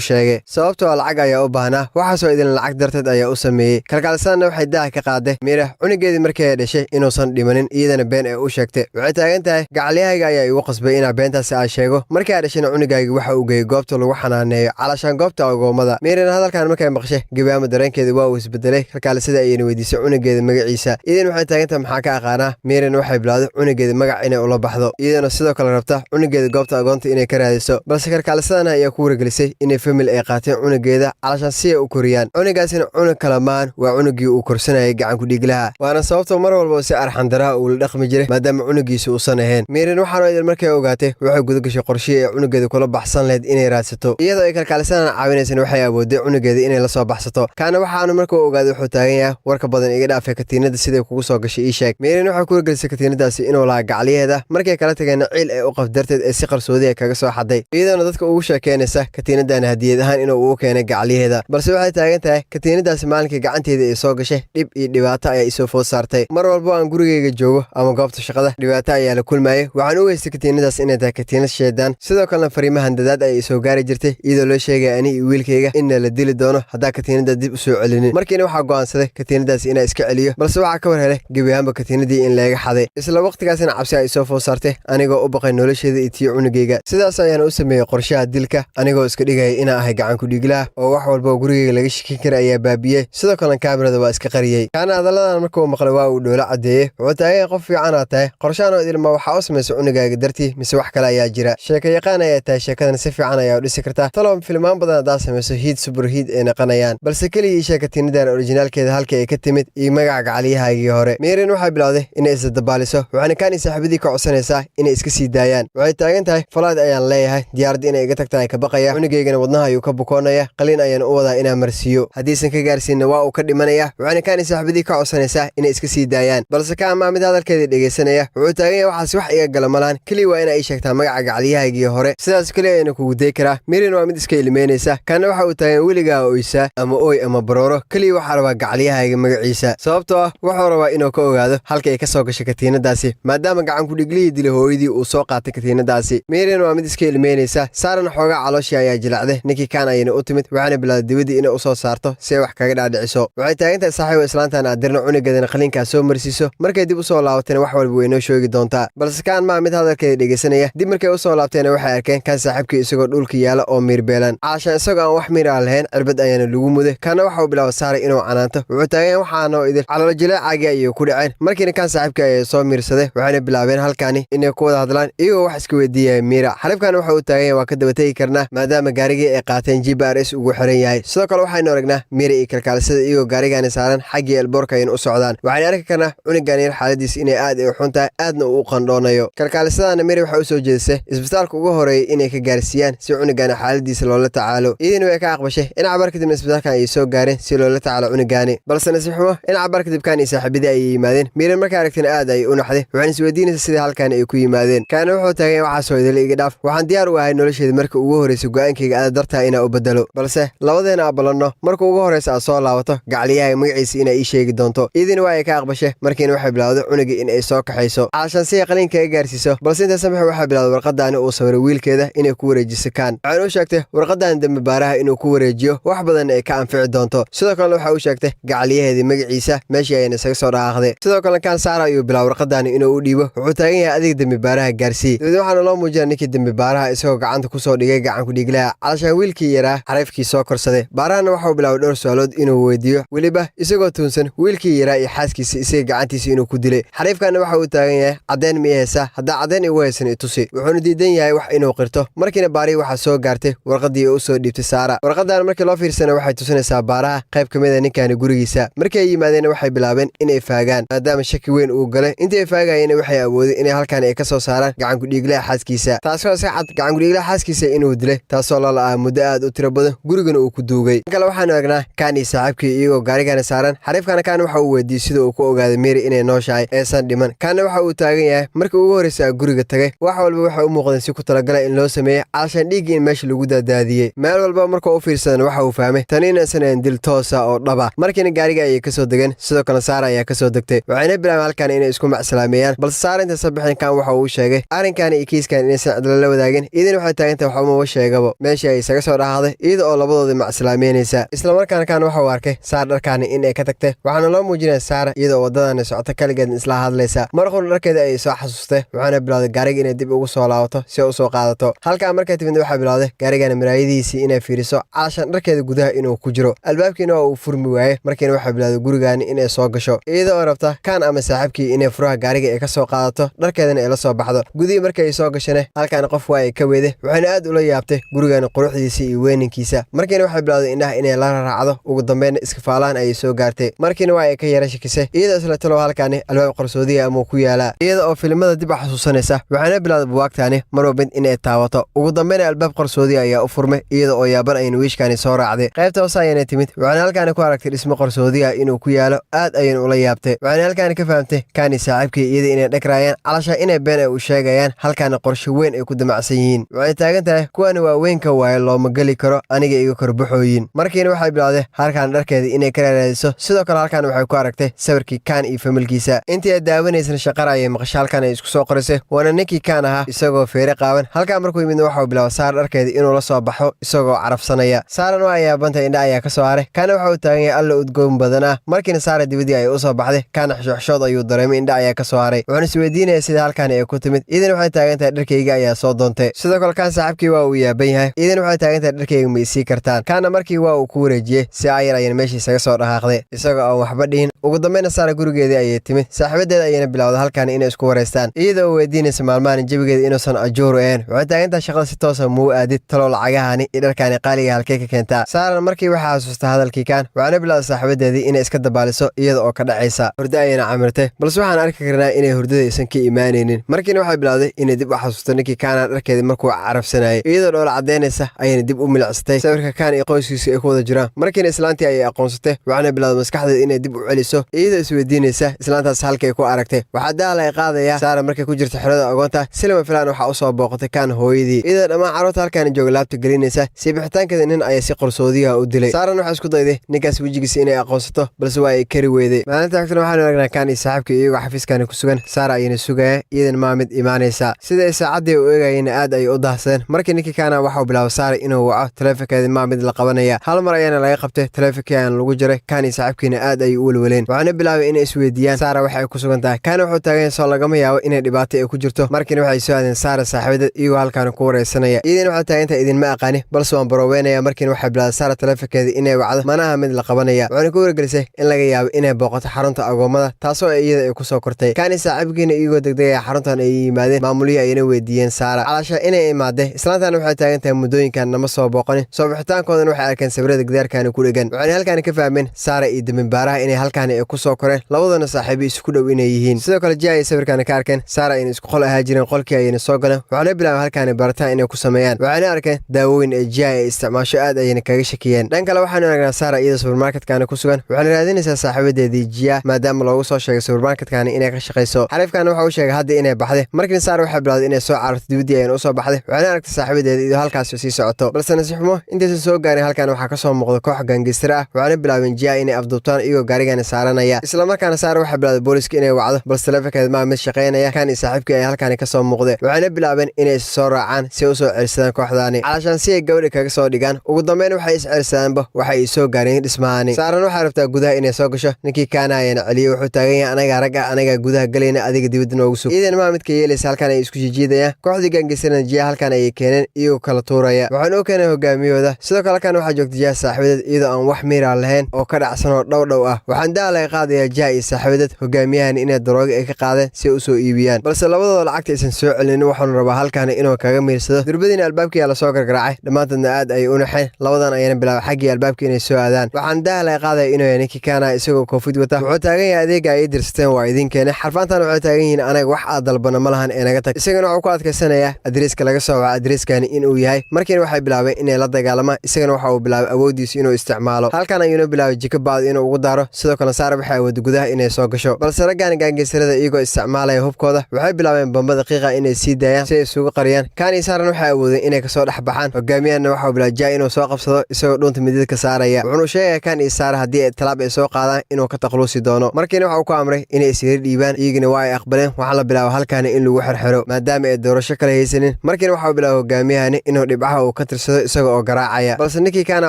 sheegay sababtoo lacag ayaa u baahnaa waxaasoo idin lacag darteed ayaa u sameeyay kalkaalisadan waxay daa ka qaaday Mira cunugeedii markay ay dhashay inuusan dhimanin iyadana been ay u sheegtay waxay taagan tahay gacaliyahayga ayaa igu qasbay inaa beentaasi aan sheego markay ay dhashayna cunugayga waxa uu geeyay goobta lagu xanaaneeyo calashaan goobta agoomada Mirana hadalkan markay maqshay gabaama dareenkeeda waa uu isbedelay kalkaalisada ayayna weydiisay cunugeeda magaciisa iyadana waxay taagan tahay maxaa ka aqaanaa Mirana waxay bilowday cunugeeda magac inay ula baxdo iyadana sidoo kale rabta cunugeeda goobta agoonta inay ka raadiso balse kalkaalisadan ayaa ku wargelisay inay family ay qaateen cunugeeda calashaan si ay u koriyaan cunugaasina cunug kala maan waa cunugii uu korsanayay gacan ku dhiglaha waana sababta mar walba si arxan daraa uu la dhaqmi jiray maadaama cunugiisa uusan ahayn Mirana waxaanu idin markay ogaatay waxay guda gashay qorshe ay cunugeeda kula baxsan leed inay raadsato iyadoo ay kalkaalisadan caawinaysan waxay awooday cunugeeda inay la soo baxsato kana waxaanu markuu ogaaday wuxuu taagan yahay warka badan iga dhaafay katiinada siday kugu soo gashay ii sheeg Mirana waxay ku wargelisay katiinadaasi inuu lahaa gacaliyeeda markay kala tageen ciil ay u qafdarteed ee si qarsoodi ay kaga soo xaday iyadoo dadka ugu sheekeynaysa katiinadan hadiyad ahaan inuu ugu keenay gacaliyeeda balse waxay taagan tahay katiinadaasi maalinkii gacanteeda ay soo gashay dhib iyo dhibaato ayaa isoo food saartay mar walba aan gurigeyga joogo ama goobta shaqada dhibaato ayaa la kulmayay waxaan u weystay katiinadaas inay tahay katiinad sheedaan sidoo kalena fariimahan dadaad ay soo gaari jirtay iyadoo loo sheegay ani iyo wiilkayga inna la dili doono haddaa katiinada dib u soo celinin markiina waxaa go'aansaday katiinadaas inaa iska celiyo balse waxaa ka war helay gebiyaanba katiinadii in laga xaday isla waqtigaasina cabsi ay soo food saartay anigoo u baqay nolosheeda iyo tii cunugeyga sidaas ayaan u sameeyey qorshaha dilka anigoo iska dhigaya inaa ahay gacan ku dhiglaha oo wax walba gurigeyga laga shakin kara ayaa baabiyey sidoo kalena kaamirada waa iska qariyey kaana hadaladan markuu maqlay waa uu dhoola cadeeyey wuxuu taagan qof fiican aa tahay qorshahan oo idilma waxaa u samaysay cunugaaga dartii mise wax kale ayaa jira sheeko yaqaan ayaa tahay sheekadan si fiican ayaa u dhisi kartaa talow filmaan badan haddaa samayso hiid super hiid ay naqanayaan balse keligii sheekatiinadan orijinaalkeeda halka ay ka timid iyo magaca gacaliyahaagii hore Mirana waxay bilowday inay isdabaaliso waxaana kaani saaxiibadii ka codsanaysaa inay iska sii daayaan waxay taagan tahay falaad ayaan leeyahay diyaaradda inay iga tagtaan ay ka baqaya cunugeygana wadnaha ayuu ka bukoonaya qalin ayaan u wadaa inaan marsiiyo haddiisan ka gaarsiinna waa uu ka dhimanaya waxaana kaani saaxiibadii ka codsanaysaa inay iska sii daayaan balse ka amaa mid hadalkeeda dhegeysanaya wuxuu taagan yahay waxaas wax iga gala malaan keliya waa inaa ii sheegtaa magaca gacaliyahaygii hore sidaas keliya ayana kugu day karaa Mirana waa mid iska ilimeynaysa kana waxa uu taagan weligaa oysaa ama ooy ama barooro keliya waxaa rabaa gacaliyahayga magaciisa sababtoo ah wuxuu rabaa inuu ka ogaado halka ay ka soo gashay katiinadaasi maadaama gacan ku dhiglihii dilay hooyadii uu soo qaatay katiinadaasi Mirana waa mid iska ilimeynaysa saarana xoogaa calooshii ayaa jilacday ninkii kaan ayana u timid waxaana bilowday dibadii inay u soo saarto si ay wax kaga dhaadhiciso waxay taagan tahay saaxiibo islaantan adirna cunugeedana qalinkaa soo marsiiso markay dib u soo laabatayna wax walba way noo sheegi doontaa balse kaan maa mid hadalkeeda dhegeysanaya dib markay u soo laabtayna waxay arkeen kaan saaxiibkii isagoo dhulka yaala oo miirbeelan caashaan isagoo aan wax miir aan lahayn cirbad ayaana lagu muday kaana waxa uu bilaabay saaray inuu canaanto wuxuu taagan yahay waxaanoo idil calolo jileecaagii ayay ku dhaceen markiina kaan saaxiibkii ayay soo miirsaday waxayna bilaabeen halkaani inay ku wada hadlaan iyagoo wax iska weydiiyaya Mira xalifkan waxa uu taagan yahay waa ka daba tegi karnaa maadaama gaarigii ay qaateen GPRS ugu xiran yahay sidoo kale waxaynu aragnaa Mira iyo kalkaalisada iyagoo gaarigaani saaran xaggii elboorka ayayna u socdaan waxayna arki karnaa cunugan yar xaaladiisa inay aad ay u xun tahay aadna uu u qandhoonayo kalkaalisadana Mira waxay u soo jeedisay isbitaalka ugu horeeyay inay ka gaarsiiyaan si cunugan xaaladiisa loola tacaalo iyadina way ka aqbashay in cabar kadib isbitaalkan ay soo gaareen si loola tacaalo cunugaani balse nasiib xumo in cabar kadib kaan saaxiibadii ay yimaadeen Mira markay aragtayna aad ay u naxday waxayna isweydiinaysaa sidii halkan ay ku yimaadeen kaana wuxuu taagan waxaa soo idil iga dhaaf waxaan diyaar u ahay nolosheeda marka ugu horeysay go'aankayga aad dartaa inaa u bedelo balse labadeena abalanno marka ugu horeysa aad soo laabato gacaliyaha magaciisa inay ii sheegi doonto iyadina waa ay ka aqbashay markiina waxay bilowday cunugii in ay soo kaxayso caashaan si ay qalin kaga gaarsiiso balse inta samax waxay bilowday warqadaani uu sawiray wiilkeeda inay ku wareejiso kaan waxayna u sheegtay warqadan dambi baaraha inuu ku wareejiyo wax badan ay ka anfici doonto sidoo kalena waxa uu sheegtay gacaliyaheedii magaciisa meeshii ayna isaga soo dhaaqday sidoo kalena kaan saara ayuu bilaabay warqadaani inuu u dhiibo wuxuu taagan yahay adiga dambi baaraha gaarsii dabadna waxaana loo muujinaa ninkii dambi baaraha isagoo gacanta ku soo dhigay gacan ku dhiglaha calashaan wiilkii yaraa xariifkii soo korsaday baarahana waxauu bilaabay dhowr su'aalood inuu weydiiyo weli weliba isagoo tuunsan wiilkii yaraa iyo xaaskiisa isaga gacantiisa inuu ku dilay. Xariifkana waxa uu taagan yahay cadeen ma haysaa, haddaa cadeen igu haysan i tusi. Wuxuuna diidan yahay wax inuu qirto. Markiina baari waxaa soo gaartay warqadii uu soo dhiibtay Saara. Warqadan markii loo fiirsana waxay tusinaysaa baaraha qayb ka mid ah ninkan gurigiisa. Markii ay yimaadeen waxay bilaabeen inay faagaan maadaama shaki weyn uu galay. Intii ay faagayeen waxay awoodeen inay halkan ay ka soo saaraan gacan ku dhiiglaha xaaskiisa. Taasoo si cad gacan ku dhiiglaha xaaskiisa inuu dilay, taasoo la la'aa muddo aad u tiro badan gurigana uu ku duugay. Kale waxaan aragnaa kan iyo saaxiibkii iyagoo gaarigana saaran. Xariifkana kan waxa uu weydiiyay sida uu ku ogaaday Mary inay nooshahay aysan dhiman. Kana waxa uu taagan yahay markii ugu horeysay guriga tagay. Wax walba waxa u muuqdeen si ku talagalay in loo sameeyo caashan dhiig in meesha lagu daadiyay. Meel walba markuu u fiirsaday waxa uu fahmay tan inaysan dil toos ah oo dhaba. Markiina gaariga ay ka soo degeen, sidoo kale Saara ayaa ka soo degtay. Waxayna bilaabeen halkan inay isku macsalaameeyaan, balse Saara inta sabaxin kan waxa uu sheegay arrinkan iyo kiiskan inaysan cid la wadaagin. Idan waxay taagantahay waxa uu sheegaba meesha ay isaga soo dhaahday iyada oo labadooda macsalaameynaysa. Isla markaana kan waxa uu arkay Saara dharkan in ay ka tagtay. Waxaana loo muujinay Saara iyada oo wadadana socota kaligeed isla hadlaysa. Markuu dharkeeda ay soo xasuustay, waxaana bilowday gaariga inay dib ugu soo laabato si uu soo qaadato. Halka markay timid waxa bilowday gaarigana maraayadiisii inay fiiriso caashan dharkeeda gudaha inuu ku jiro. Albaabkiina uu furmi waayay. Markiina waxa bilowday gurigaani inay soo gasho iyada oo rabta kan ama saaxiibkii inay furaha gaariga ay ka soo qaadato, dharkeedana ay la soo baxdo. Gudihii markay ay soo gashana halkan qof waa ay ka weeday. Waxayna aad ula yaabtay gurigaani quruxdiisa iyo weyninkiisa. Markiina waxa bilowday indhaha inay la raacdo, ugu dambeyn iska faalaan ay soo gaartay. Markiina waa ay ka yara shakisay iyada isla talo halkan albaab qarsoodiga ama ku yaala iyada oo filimada dib u xasuusanaysa. Waxayna bilowday buugtaani marwaba inay taawato. Ugu dambeyn albaab qarsoodiga ayaa u furmay iyada oo yaaban ay wiishkaani soo raacday. Qaybta hoose ayay timid. Waxayna halkan ku aragtay dhismo qarsoodiga inuu ku yaalo, aad ayay ula yaabtay. Waxayna halkan ka fahamtay kan saaxiibkii iyada inay dhakrayaan calasha inay been ay u sheegayaan halkan qorshe weyn ay ku damacsan yihiin. Waxay taagan tahay kuwan waa weynka waaye looma gali karo aniga iga korbaxooyin. Markiina waxay bilowday halkan dharkeeda inay ka raadiso. Sidoo kale halkan waxay ku aragtay sawirkii kan iyo familkiisa. Intii ay daawanaysan shaqara ay maqashay halkan ay isku soo qorisay. Waana ninkii kan ahaa isagoo feere qaawan. Halkan markuu yimid waxa uu bilaabay Saara dharkeeda inuu la soo baxo isagoo carafsanaya. Saarana waa yaabantay indha ayaa ka soo haray. Kana waxa uu taagan yahay alla udgoon badan. Markiina Saara dibadii ay u soo baxday, kana xishooxshood ayuu dareemay indha ayaa ka soo haray. Wuxuuna is weydiinayay sida halkan ay ku timid. Idan waxay taagan tahay dharkayga ayaa soo doontay. Sidoo kale kan saaxiibkii waa uu yaaban yahay. Idan waxay taagan tahay dharkayga ma isii kartaan. Kana markii waa uu ku wareejiyay si ayar ayay meesha isaga soo dhaqaaqday isagoo aan waxba dhihin. Ugu dambeyn Saara gurigeedii ayay timid. Saaxiibadeeda ayayna bilowday halkan inay isku wareystaan iyada oo weydiinaysa maalmahan jawigeeda inuusan ajoor ahayn. Waxay taagan tahay shaqada si toos ah muu aadid talo lacagahani iyo dharkani qaaliga halkee ka keentaa. Saara markii waxa xasuustay hadalkii kan, waxaana bilowday saaxiibadeedii inay iska dabaaliso iyada oo ka dhacaysa. Hurdo ayayna camirtay, balse waxaan arki karnaa inay hurdada aysan ka imaanaynin. Markiina waxay bilowday inay dib u xasuusto ninkii kana dharkeedii markuu carafsanayay iyadoo dhoola cadeynaysa ayayna dib u milicsatay sawirka kan iyo qoyskiisa ay ku wada jiraan. Markiina islaantii ayay aqoonsatay, waxaana bilowday maskaxdeeda inay dib u celiso iyadoo isweydiinaysa islaantaas halkay ku aragtay. Waxaa daal ay qaadaya Saara markay ku jirto xirada agoonta silma filaan waxa u soo booqatay kan hooyadii iyadoo dhammaan carruurta halkan jooga laabta gelinaysa. Si bixitaankeeda nin ayaa si qarsoodiga u dilay. Saarana waxa isku dayday ninkaas wajigiisa inay aqoonsato, balse waa ay kari weyday. Maalinta xigtana waxaan aragnaa kan saaxiibkii iyagoo xafiiskani ku sugan. Saara ayayna sugaya iyadan ma mid imaanaysa. Sida ay saacadii u eegayeen aad ay u dahsadeen. Markii ninkii kana waxa uu bilaabay Saara inuu waco taleefankeeda ma mid la qabanaya. Hal mar ayaana laga qabtay taleefankii aan lagu jiray. Kan saaxiibkiina aad ay u walwaleen. Waxaana bilaabay inay isweydiiyaan Saara waxa ay ku sugan tahay. Kana wuxuu taagan soo lagama yaabo inay dhibaato ay ku jirto. Markiina waxay soo aadeen Saara saaxiibadeed iyagoo halkan ku wareysanaya. Idan waxa taagan tahay idin ma aqaani, balse waan barooweynaya. Markiina waxay bilaabay Saara taleefankeeda inay wacdo manaha mid la qabanaya. Waxaana ku wargelisay in laga yaabo inay booqato xarunta agoomada, taasoo iyada ay ku soo kortay. Kan saaxiibkiina iyagoo degdegaya xaruntan ay yimaadeen. Maamuliye ayayna weydiiyeen Saara calasha inay imaadeen. Islaantan waxay taagan tahay muddooyinkan nama soo booqanin. Soo bixitaankoodan waxay arkeen sawirada gidaarkan ku dhagan. Waxaana halkan ka fahmeen Saara iyo dambaaraha inay halkan ay ku soo koreen. Labadana saaxiibo isku dhow inay yihiin. Sidoo kale Jay sawirkan ka arkeen Saara in isku qol ahaa jireen qolkii ayayna soo galeen. Waxaana bilaabay halkan barataan inay ku sameeyaan. Waxaana arkeen daawooyin ee Jay isticmaasho aad ayayna kaga shakiyeen. Dhan kale waxaan aragnaa Saara iyada supermarket-kan ku sugan. Waxaana raadinaysaa saaxiibadeedii Jay maadaama loogu soo sheegay supermarket-kan inay ka shaqeyso. Xariifkan waxa uu sheegay hadda inay baxday. Markii Saara waxay bilowday inay soo cararto dibadii ayayna u soo baxday. Waxaana aragtay saaxiibadeedii iyadoo halkaas sii socoto. Balse nasiixmo intaysan soo gaarin halkan waxa ka soo muuqda koox gaangistar ah. Waxaana bilaabeen Jay inay afduubtaan iyagoo gaarigan saaranaya. Isla markaana Saara waxay bilowday booliska inay wacdo, balse taleefankeeda ma mid shaqeynaya. Kan saaxiibkii ay halkan ka soo muuqday. Waxaana bilaabeen inay soo raacaan si ay u soo celisadaan kooxdaani. Calashan si ay gabadha kaga soo dhigaan. Ugu dambeyn waxay is celisadaanba waxa ay soo gaareen dhismahaani. Saarana waxay rabtaa gudaha inay soo gasho. Ninkii kana ayana celiyo wuxuu taagan yahay anaga rag ah anaga gudaha galayna adiga dibadda noogu sug. Idan ma midka yeelaysa halkan ay isku jijiidayaan. Kooxdii gaangistarna Jay halkan ay keeneen iyagoo kala tuuraya. Waxaan u keenay hogaamiyooda. Sidoo kale kan waxa joogta Jay saaxiibadeed iyadoo aan wax miira lahayn oo ka dhacsan oo dhowdhow ah. waxaan daalay qaadaya Jia iyo saaxiibadad hogaamiyahan inay darooga ay ka qaadeen si u soo iibiyaan, balse labadooda lacagta aysan soo celin. waxaan rabaa halkaan inuu kaga miirsado. durbadiina albaabkii la soo gargaraacay, dhammaantoodna aad ay u naxeen. labadan ayana bilaabay xaggii albaabkii inay soo aadaan. waxaan daalay qaadaya inuu yahay ninkii Kana isagoo koofid wata. wuxuu taagan yahay adeega ay dirsateen waa idin keenay. xarfaantan waxay taagan yihiin anaga wax aad dalbana ma lahan ee naga tag. isagana wuxuu ku adkaysanayaa adreeska laga soo waca adreeskani inuu yahay. markiina waxay bilaabeen inay la dagaalamaan. isagana waxa uu bilaabay awoodiisa inuu isticmaalo. halkan ayuuna bilaabay jiko baad inuu ugu daaro. sidoo kale Saara waxay awood gudaha inay soo gasho, balse raggan gaangeysarada iyagoo isticmaalaya hubkooda waxay bilaabeen bamba daqiiqa inay sii daayaan si ay isugu qariyaan. Kana iyo Saarana waxay awoodeen inay kasoo dhex baxaan. hogaamiyahana waxa uu bilaabay Jia inuu soo qabsado isagoo dhuunta midida ka saaraya. wuxuuna sheegay Kana iyo Saara haddii ay talaab ay soo qaadaan inuu ka taqluusi doono. markiina waxa uu ku amray inay isiri dhiibaan. iyagana waa ay aqbaleen. waxaa la bilaabay halkaan in lagu xirxiro maadaama ay doorasho kala haysanin. markiina waxa uu bilaabay hogaamiyahani inuu dhibcaha uu ka tirsado isaga oo garaacaya, balse ninkii Kana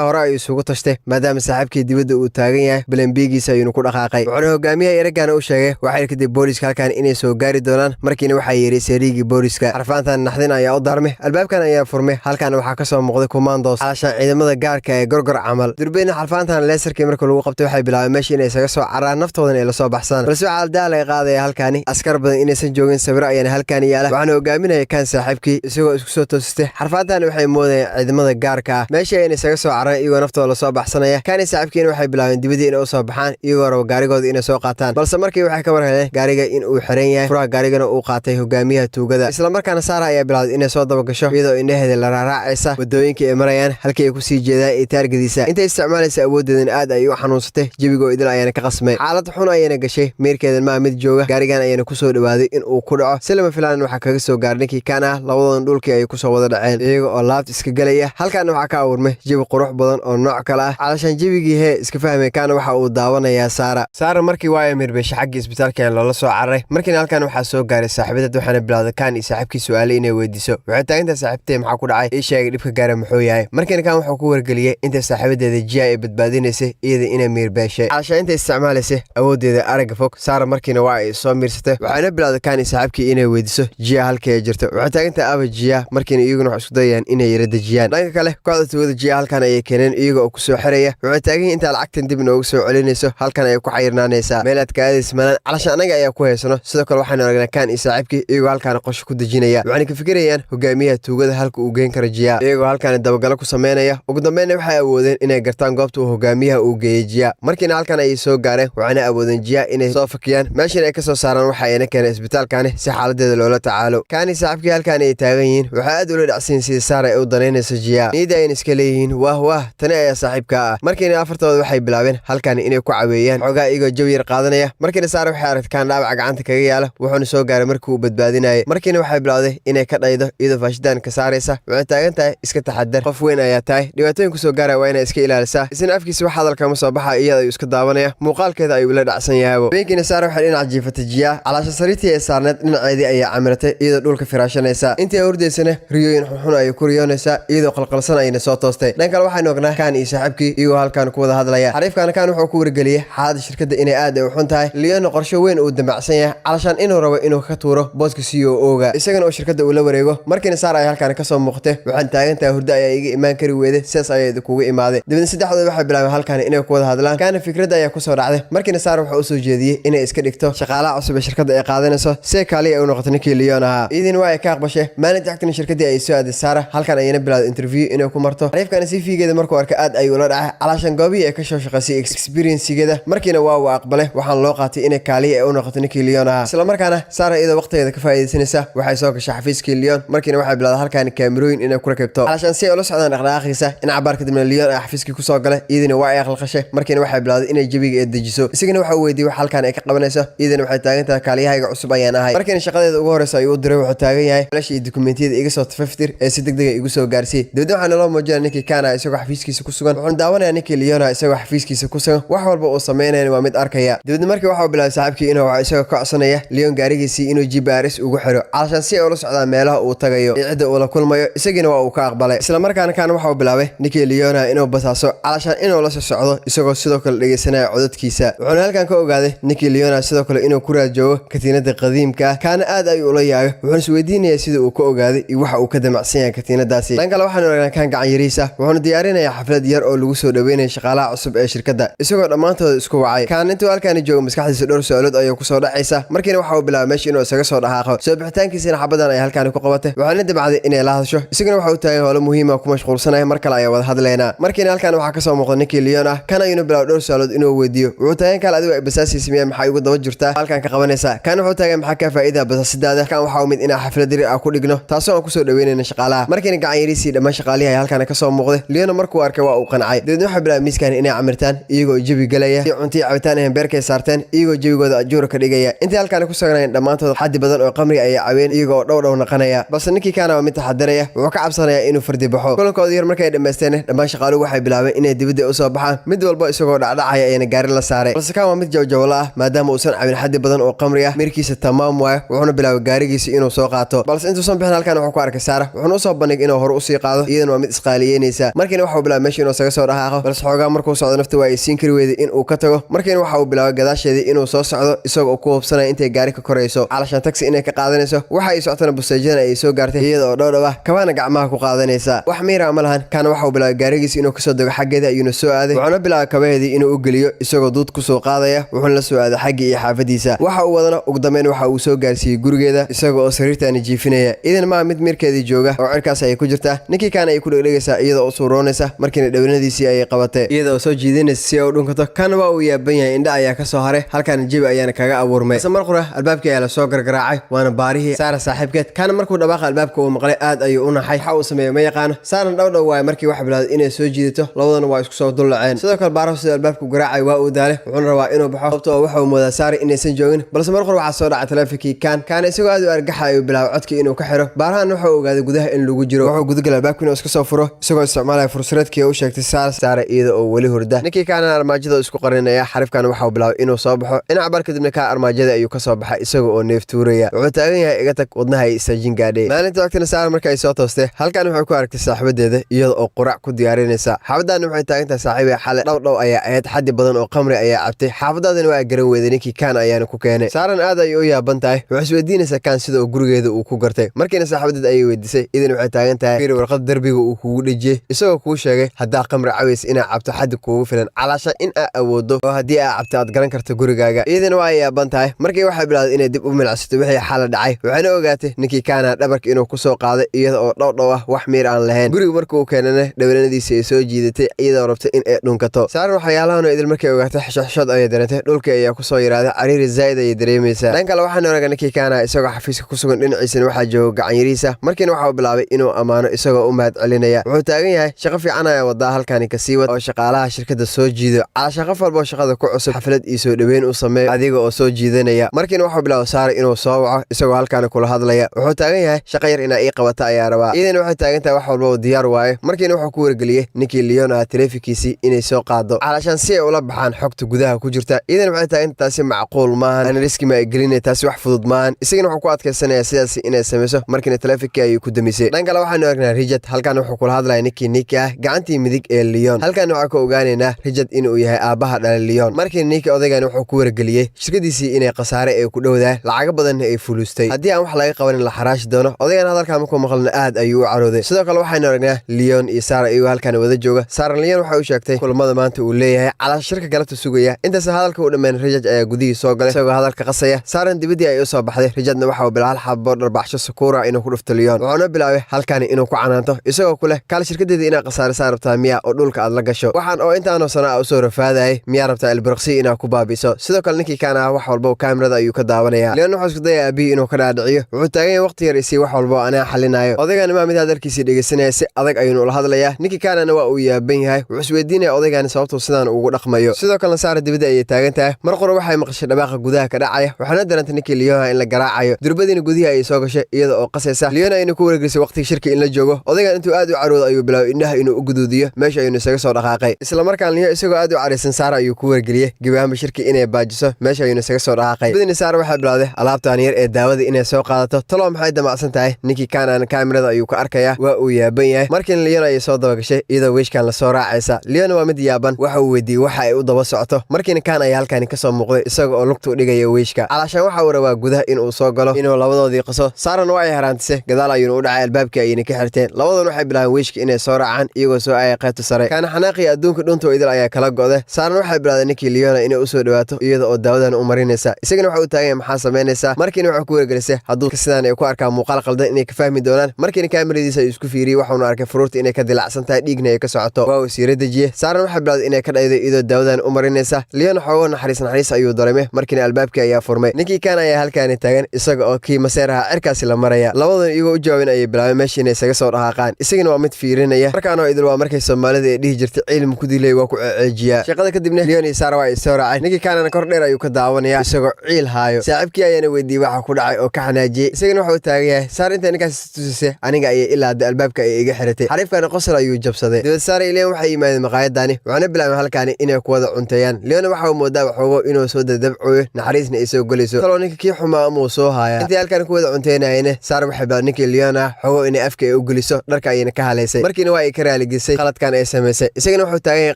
hore ay isugu tashtay maadaama saaxiibkii dibadda uu taagan yahay. balanbiigiisa ayuuna ku dhaqaaqay. wuxuuna hogaamiyaha eragana u sheegay waxay kadib booliska halkaan inay soo gaari doonaan. markiina waxaa yeeray sariigii booliska. xarfaantan naxdin ayaa u darmay. albaabkan ayaa furmay. halkaan waxaa ka soo muuqday commandos calashaan ciidamada gaarka ee gorgor camal. durbayna xarfaantan leesarkii marka lagu qabtay waxay bilaabeen meesha inay isaga soo cararaan naftoodan ay la soo baxsaan, balse waxaa daalay qaadaya halkaani askar badan inaysan joogin. sawiro ayaana halkaan yaala. waxaana hogaaminaya Kan saaxiibkii isagoo isku soo toosistay. xarfaantan waxay moodayeen ciidamada gaarka ah meesha ayna isaga soo cararaan iyagoo naftooda la soo baxsanaya. Kan saaxiibkiina waxay bilaabeen dibadii inay u soo baxaan iyagoo raba gaarigooda inay soo qaataan, balse markii waxay ka war heleen gaariga in uu xiran yahay. furaha gaarigana uu qaatay hogaamiyaha tuugada. isla markaana Saara ayaa bilaabday inay soo daba gasho iyadoo indhaheeda la raaraacaysa wadooyinka ay marayaan halkii ay ku sii jeedaan ee taargadiisa. intay isticmaalaysa awoodeedan aad ay u xanuunsatay. jabigoo idil ayaana ka qasmay. xaalad xun ayayna gashay. meerkeedan ma mid jooga. gaarigan ayana ku soo dhawaaday in uu ku dhaco. si lama filaan waxaa kaga soo gaaray ninkii Kana. labadoodan dhulkii ay ku soo wada dhaceen iyaga oo laabta iska galaya. halkaana waxaa ka abuurmay jawi qurux badan oo nooc kale ah. calashaan jabigii hee iska fahmay Kana waxa uu daawanayaa Saara. markii waa ay mirbeshay xaggii isbitaalka loola soo cararay. markiina halkaan waxaa soo gaaray saaxiibadad. waxaana bilaawday Kan iyo saaxiibkii su'aalo inay weydiiso. waxay taagantahay saaxiibtay maxaa ku dhacay, ii sheegay dhibka gaara muxuu yahay. markiina Kan wuxuu ku wargeliyay inta saaxiibadeeda Jia ay badbaadinaysay iyada inay mirbeshay calashaan intay isticmaalaysay awoodeeda aragga fog. Saara markiina waa ay soo miirsatay. waxaana bilaawday Kan iyo saaxiibkii inay weydiiso Jia halkii ay jirto. waxay taagantahay aba Jia. markiina iyaguna waxay isku dayayaan inay yara dejiyaan. dhanka kale kooxda tuugada Jia halkaan ayay keeneen iyaga oo ku soo xiraya. waxay taagan inta lacagtan dib noogu soo celinayso halkaan ay ku xayirnaanaysaa meel aad ka aadaysa malan. calashaan anaga ayaa ku haysano. sidoo kale waxaan aragnaa Kan iyo saaxiibkii iyagoo halkaan qorshe ku dejinaya. waxaana ka fikirayaan hogaamiyaha tuugada halka uu geyn karo Jia iyagoo halkaan dabagalo ku sameynaya. ugu dambeynna waxay awoodeen inay gartaan goobta uu hogaamiyaha uu geeyay Jia. markiina halkaan ayay soo gaareen. waxaana awoodeen Jia inay soo fakiyaan meeshan ay ka soo saaraan. waxa ayna keeneen isbitaalkaani si xaaladeeda loola tacaalo. Kan iyo saaxiibkii halkaan ay taagan yihiin. waxay aad ula dhacsiin sidii Saara ay u danaynayso Jia. niyada ayna iska leeyihiin wah tani ayaa saaxiibka ah. markiina afartooda waxay bilaabeen halkaan inay ku caweeyaan xogaa iyagoo jawi yar qaadanaya. markiina Saara waxay aragtay Kan dhaawaca gacanta kaga yaala. wuxuuna soo gaaray markii uu badbaadinayay. markiina waxay bilaawday inay ka dhaydo iyadoo faashidan ka saaraysa. waxay taagan tahay iska taxadar, qof weyn ayaa tahay. dhibaatooyin kusoo gaaraya waa inay iska ilaalisaa. isna afkiisa wax hadalkama soo baxa iyada ayuu iska daawanaya. muuqaalkeeda ayuu la dhacsan yahaabo. beenkiina Saara waxay dhinac jiifatay Jia. calaasha sariirtii ee saarneed dhinaceedii ayaa camiratay iyadoo dhulka firaashanaysa. intii hurdaysana riyooyin xunxun ayay ku riyoonaysaa iyadoo qalqalsan ayna soo toostay. dhan kale waxaynu ognaa Kan iyo saaxiibkii iyagoo halkaan ku wada hadlaya. xariifkaana Kan wuxuu ku wargeliyay xaaladda shirkadda inay aad ay u xun tahay. Leon qorshe weyn uu damacsan yahay calashaan inuu rabo inuu ka tuuro booska CEO-ga isagana oo shirkadda uu la wareego. markiina Saara ay halkaan ka soo muuqatay. waxaan taagantahay hurdo ayaa iga imaan kari weeday. sidaas ayay kugu imaaday. dibadna saddexdooda waxay bilaabeen halkaan inay ku wada hadlaan. Kana fikradda ayaa ku soo dhacday. markiina Saara wuxuu u soo jeediyay inay iska dhigto shaqaalaha cusub ee shirkadda ay qaadanayso si kaliya ay u noqoto ninkii Leon ahaa. idin waa ay ka aqbashay. maalintii xigtana shirkaddii ay soo aaday Saara halkaan ayayna bilaawday interview inay ku marto. xariifkaana si fiigeeda markuu arkay aad ayuu la dhacay calashaan goobihii ay ka soo shaqaysay experience-geeda. markiina waa uu aqbalay. waxaan loo qaatay inay kaliya ay u noqoto ninkii Leon ahaa. isla markaana Saara iyadoo waqtigeeda ka faa'iideysanaysa waxay soo gashay xafiiskii Leon. markiina waxay bilaawday halkaan kaamirooyin inay ku rakibto calashaan si ay ula socdaan dhaqdhaqaaqiisa. in cabaar kadibna Leon ay xafiiskii ku soo galay. iyadina waa ay aqalqashay. markiina waxay bilaawday inay jabiga dejiso. isagana waxa uu weydiiyay wax halkaan ay ka qabanayso. iyadina waxay taagan tahay kaaliyahayga cusub ayaan ahay. markiina shaqadeeda ugu horeysa ayuu u diray. wuxuu taagan yahay flash iyo dukumentiyada iga soo tafaftir ee si degdeg ah igu soo gaarsii. dibadda waxaa naloo muujinaya ninkii Kana isagoo xafiiskiisa ku sugan. wuxuuna daawanayaa ninkii Leon isagoo xafiiskiisa ku sugan. wax walba uu sameynayna waa mid arkaya. dibadda markii waxa uu bilaabay saaxiibkii inuu waxa isagoo ka codsanaya Leon gaarigiisii inuu GPS ugu xiro calashaan si ay ula socdaan meelaha uu tagayo iyo cidda uu la kulmayo. isagiina waa uu ka aqbalay. isla markaana Kana waxa uu bilaabay ninkii Leon inuu basaaso calashaan inuu la socdo isagoo sidoo kale dhageysanaya codadkiisa. wuxuuna halkaan ka ogaaday ninkii Leon sidoo kale inuu ku raad joogo katiinada qadiimka ah. Kana aad ayuu ula yaabay. wuxuuna isweydiinayaa sida uu ka ogaaday iyo waxa uu ka damacsan yahay katiinadaasi. dhan kale waxaanu aragnaa Kan gacan yariisa. wuxuuna diyaarinayaa xaflad yar oo lagu soo dhaweynayo shaqaalaha cusub ee shirkadda isagoo dhammaantood isku wacay. Kaan intuu halkaani joogo maskaxdiisa dhowr su'aalood ayuu ku soo dhacaysa markiina waxa uu bilaabay meesha inuu isaga soo dhaqaaqo. Soo bixitaankiisina xabadan ay halkaani ku qabatay waxaana dabacday inay la hadasho isaguna waxa uu taagay howlo muhiim ah ku mashquulsanaya mar kale ay wada hadleena. Markiina halkaan waxa ka soo muuqda ninkii Leon ah kana inuu bilaabo dhowr su'aalood inuu weydiiyo wuxuu taagay kale adigu ay basaasiis miyaa maxay ugu daba jirtaa halkaan ka qabanaysa. Kaan wuxuu taagay maxaa ka faa'iido basaasidaada. Kaan waxa uu mid inaa xaflad dir ah ku dhigno taasoo aan ku soo dhaweynayna shaqaalaha. Markiina gacan yariisii dhammaan shaqaalihi ay halkaan ka soo muuqday. Leon markuu arkay waa uu qancay dadna waxa bilaabay miiskaan inay camirtaan iyagoo jabi galaya cuntii cabitaan ah beerkay saarteen iyagoo jabigooda ajuur ka dhigaya. Intii halkaan ku sugnaayeen dhammaantood xaddi badan oo qamri ay caaween iyagoo dhowdhow naqanaya balse ninkii kaana waa mid taxadaraya wuxuu ka cabsanaya inuu fardi baxo. Kulankooda yar markay dhameysteen dhammaan shaqaaluhu waxay bilaabeen inay dibadda u soo baxaan mid walba isagoo dhacdhacaya ayna gaari la saaray balse kaan waa mid jawjawla ah maadaama uusan cabin xaddi badan oo qamri ah mirkiisa tamaam waay wuxuuna bilaabay gaarigiisa inuu soo qaato balse intuusan bixin halkaan wuxuu ku arkay Saara wuxuuna u soo bandhigay inuu hore u sii qaado iyadana waa mid isqaaliyeynaysa. Markiina waxa uu bilaabay meesha inuu isaga soo dhaqaaqo balse xoogaa markuu socdo nafta waa ay siin kari weyday in uu ka tago. Markiina waxa uu bilaabay gadaasheedii inuu soo socdo isagoo ku hubsanaya intay gaari ka korayso calashan taxi inay ka qaadanayso waxa ay socotana busteejada ay soo gaartay iyadoo dhowdhow ah kabaana gacmaha ku qaadanaysa wax miira ma lahan. Kaan waxa uu bilaabay gaarigiisa inuu ka soo dago xaggeeda ayuuna soo aaday wuxuuna bilaabay kabaheedii inuu u geliyo isagoo duud ku soo qaadaya wuxuuna la soo aaday xaggii iyo xaafadiisa. Waxa uu wadana ugu dambeyn waxa uu soo gaarsiiyey gurigeeda isagoo oo sariirtaani jiifinaya idan ma mid mirkeedii jooga oo cirkaas ay ku jirtaa. Ninkii kaan ay ku dhegdhegaysaa iyadoo u suuroonaysa markiina dhawnadiisii ay qabatay iyadoo soo jiidanaysa si ay u dhunkato. Kaan waa uu yaaban yahay indha ayaa ka soo haray halkaan jabi ayaana kaga abuurmay isla mar qura albaabkii ayaa la soo gargaraacay waana baarihii Saara saaxiibkeed. Kaan markuu dhawaaqa albaabka uu maqlay aad ayuu u naxay waxa uu sameeyay ma yaqaan. Saara dhowdhow waay markii wax bilaawday inay soo jiidato labadana waa isku soo dullaceen sidoo kale baaraha sida albaabku garaacay waa uu daalay wuxuuna rabaa inuu baxo sababtoo waxa uu moodaa Saara inaysan joogin balse mar qura waxa soo dhacay taleefankii Kaan isagoo aad u argaxay ayuu bilaabay codkii inuu ka xiro baarahan waxa uu ogaaday gudaha in lagu jiro wuxuu gudagalay albaabka inuu iska soo furo isagoo isticmaalaya fursadkii uu sheegtay Saara iyada oo wali hurda. Ninkii kaana armaajada isku qarinaya xarifkan waxa uu bilaabay inuu soo baxo dhinaca bar kadibna ka armaajada ayuu ka soo baxay isagoo oo neef tuuraya wuxuu taagan yahay iga tag wadnaha ay istaajin gaadhay. maalinta waqtina Saara markay soo toostay halkan wuxuu ku aragtay saaxiibadeeda iyada oo qurac ku diyaarinaysa. xaafadana waxay taagan tahay saaxiibay xalay dhowdhow ayaa ahayd xaddi badan oo qamri ayaa cabtay xaafadadana waa garan weeday ninkii kaan ayaana ku keenay. Saaran aad ay u yaaban tahay wuxuu isweydiinaysaa Kaan sida gurigeeda uu ku gartay markiina saaxiibadeed ayay weydiisay idan waxay taagan tahay fiir warqad darbiga uu kugu dhijiyay isagoo kuu sheegay haddaa qamri caways inaa cabto xaddi kuugu filan calaasha in aa awoodo oo haddii aa cabto aad garan karto gurigaaga. iyadana waa yaaban tahay markii waxay bilaawday inay dib u milacsato wixii xala dhacay waxayna ogaatay ninkii kaana dhabarka inuu ku soo qaaday iyada oo dhowdhow ah wax miir aan lahayn. guriga markuu keenana dhawaanadiisa ay soo jiidatay iyadoo rabtay in ay dhunkato. Saaran waxyaalahan idil markay ogaatay xashxashad ayay dareentay dhulka ayaa ku soo yaraaday cariiri zaa'id ayay dareemaysaa. dhan kale waxaan ogaanay ninkii kaana isagoo xafiiska ku sugan dhinaciisana waxaa jooga gacan yariisa markiina waxa uu bilaabay inuu ammaano isagoo u mahad celinaya wuxuu taagan yahay shaqo fiican ayaa wadaa halkaani ka sii wad oo shaqaalaha shirkadda soo jiido calasha qof walba shaqada ku cusub xaflad iyo soo dhaweyn u sameeyo adiga oo soo jiidanaya. markiina waxa uu bilaabay Saara inuu soo waco isagoo halkaani kula hadlaya wuxuu taagan yahay shaqo yar inaa ii qabata ayaa rabaa. iyadana waxay taagan tahay wax walba oo diyaar waaye markiina wuxuu ku wargeliyay ninkii Leon ah taleefankiisii inay soo qaado calashan si ay ula baxaan xogta gudaha ku jirta. iyadana waxay taagan taasi macquul maahan aan riski ma gelinay taasi wax fudud maahan isagana wuxuu ku adkaysanayaa sidaas inay sameeyso markiina taleefankii ayuu ku damisay. dhan kale waxaan aragnaa Richard halkan wuxuu kula hadlayaa ninkii ah gacantii midig ee Leon halkan waxa ka ogaanaynaa Richard inuu yahay aabaha dhalay Leon. markii ninkii odaygan wuxuu ku wargeliyay shirkadiisii inay qasaare ay ku dhowdahay lacag badan ay fulustay haddii aan wax laga qabanin la xaraash doono. odaygan hadalkan markuu maqlana aad ayuu u carooday. sidoo kale waxaan aragnaa Leon iyo Saara iyagoo halkan wada jooga. Saara Leon waxa uu sheegtay kulamada maanta uu leeyahay calaasha shirka galabta sugaya intaas hadalka uu dhammaan Richard ayaa gudihii soo galay isagoo hadalka qasaya. Saaran dibadii ay u soo baxday Richardna waxa uu bilaabay xabbo dharbaxsho Sakura inuu ku dhufto Leon wuxuuna bilaabay halkan inuu ku canaanto isagoo kule kala shirkadeeda inaa qasaare saarabtaa miya oo dhulka aad la gasho waxaan oo intaanoo sana u soo rafaadayay miyaa rabtaa ilbirqsi inaa ku baabiso. sidoo kale ninkii kaana wax walba kaamirada ayuu ka daawanaya. Leon wuxuu isku dayaa abihi inuu ka dhaadhiciyo wuxuu taagan yahay waqti yar isii wax walba anaa xalinayo. odaygan ma mid hadalkiisii dhegeysanaya si adag ayuu ula hadlayaa. ninkii kaana waa uu yaaban yahay wuxuu isweydiinaya odaygan sababtuu sidaan ugu dhaqmayo. sidoo kale Saara dibadda ayay taagan tahay mar qura waxay maqashay dhawaaqa gudaha ka dhacaya waxaana dareentay ninkii Leon in la garaacayo durbadiina gudaha ay soo gashay iyada oo qasaysa. Leon ayuu ku wargelisay waqtiga shirka in la joogo. odaygan intuu aad u caroodo ayuu bilaabay indhaha inuu u guduudiyo meesha ayuu isaga soo dhaqaaqay. isla markaan Leon isagoo aad u careysan Saara ayuu ku wargeliyay gabaha shirka inay baajiso meesha ayuu isaga soo dhaqaaqay. badina Saara waxay bilaawday alaabtaan yar ee daawada inay soo qaadato talo maxay damacsan tahay. ninkii kaana kaamirada ayuu ka arkaya waa uu yaaban yahay. markiina Leon ay soo daba gashay iyadoo weeshkan la soo raacaysa. Leon waa mid yaaban waxa uu weydiiyay waxa ay u daba socoto. markiina kaan ay halkaani ka soo muuqday isagoo oo lugta u dhigaya weeshka calaashan waxa uu rabaa gudaha inuu soo galo inuu labadoodii qaso. Saarana waa ay haraantisay gadaal ayuu u dhacay albaabkii ayna ka xirteen labadooduna waxay bilaabeen weeshka inay soo raacaan iyagoo soo ay qaybta sare. kaana xanaaqii adduunka dhunta idil ayaa kala go'day. Saarna waxay bilaabday ninkii Leona inay u soo dhawaato iyada oo daawadan u marinaysa. Isagana waxa uu taagan maxaa sameynaysa markiina waxa ku wargelisay hadduu sidaan ay ku arkaa muuqaal qaldan inay ka fahmi doonaan. Markiina kaamiradiisa ay isku fiiriyay waxaanu arkay furuurta inay ka dilacsan tahay dhiigna ay ka socoto. waa uu siira dejiyay. Saarna waxay bilaabday inay ka dhaydo iyadoo daawadan u marinaysa. Leona xoogo naxariis ayuu dareemay markiina albaabkii ayaa furmay. ninkii kan ayaa halkaan taagan isaga oo kii maseeraha cirkaasi la maraya. labadan iyagoo u jawaabin ayay bilaabeen meeshii inay isaga soo dhaqaaqaan. isagana waa mid fiirinaya. markaan oo idil waa markay Soomaalida ay dhihi jirtay cilmi ku dilay waa ku ceejiya. shaqada kadibna Leona iyo Saara waa ay soo raacay. ninkii kanana kor dheer ayuu ka daawanaya isagoo ciil haayo. saaxiibkii ayaana weydiiyay waxa ku dhacay oo ka xanaajiyay. isagana waxa uu taagan yahay Saara inta ninkaas tusisay aniga ayay ilaa albaabka ay iga xiratay. xariifkana qosol ayuu jabsaday. dawlad Saara iyo Leona waxay yimaadeen maqaayadani waxaana bilaabeen halkaani inay ku wada cunteeyaan. Leona waxa uu moodaa waxoogo inuu soo dadabcooyo naxariisna ay soo galayso. talo ninka kii xumaa ama uu soo haaya. intii halkaan ku wada cunteynayeen Saara waxay bilaabday ninkii Leona xogo inay afka ay u geliso dharka ayna ka haleysay. markiina waa ay ka raali gisay qaladkan ay sameysay. isagana wuxuu taagan yahay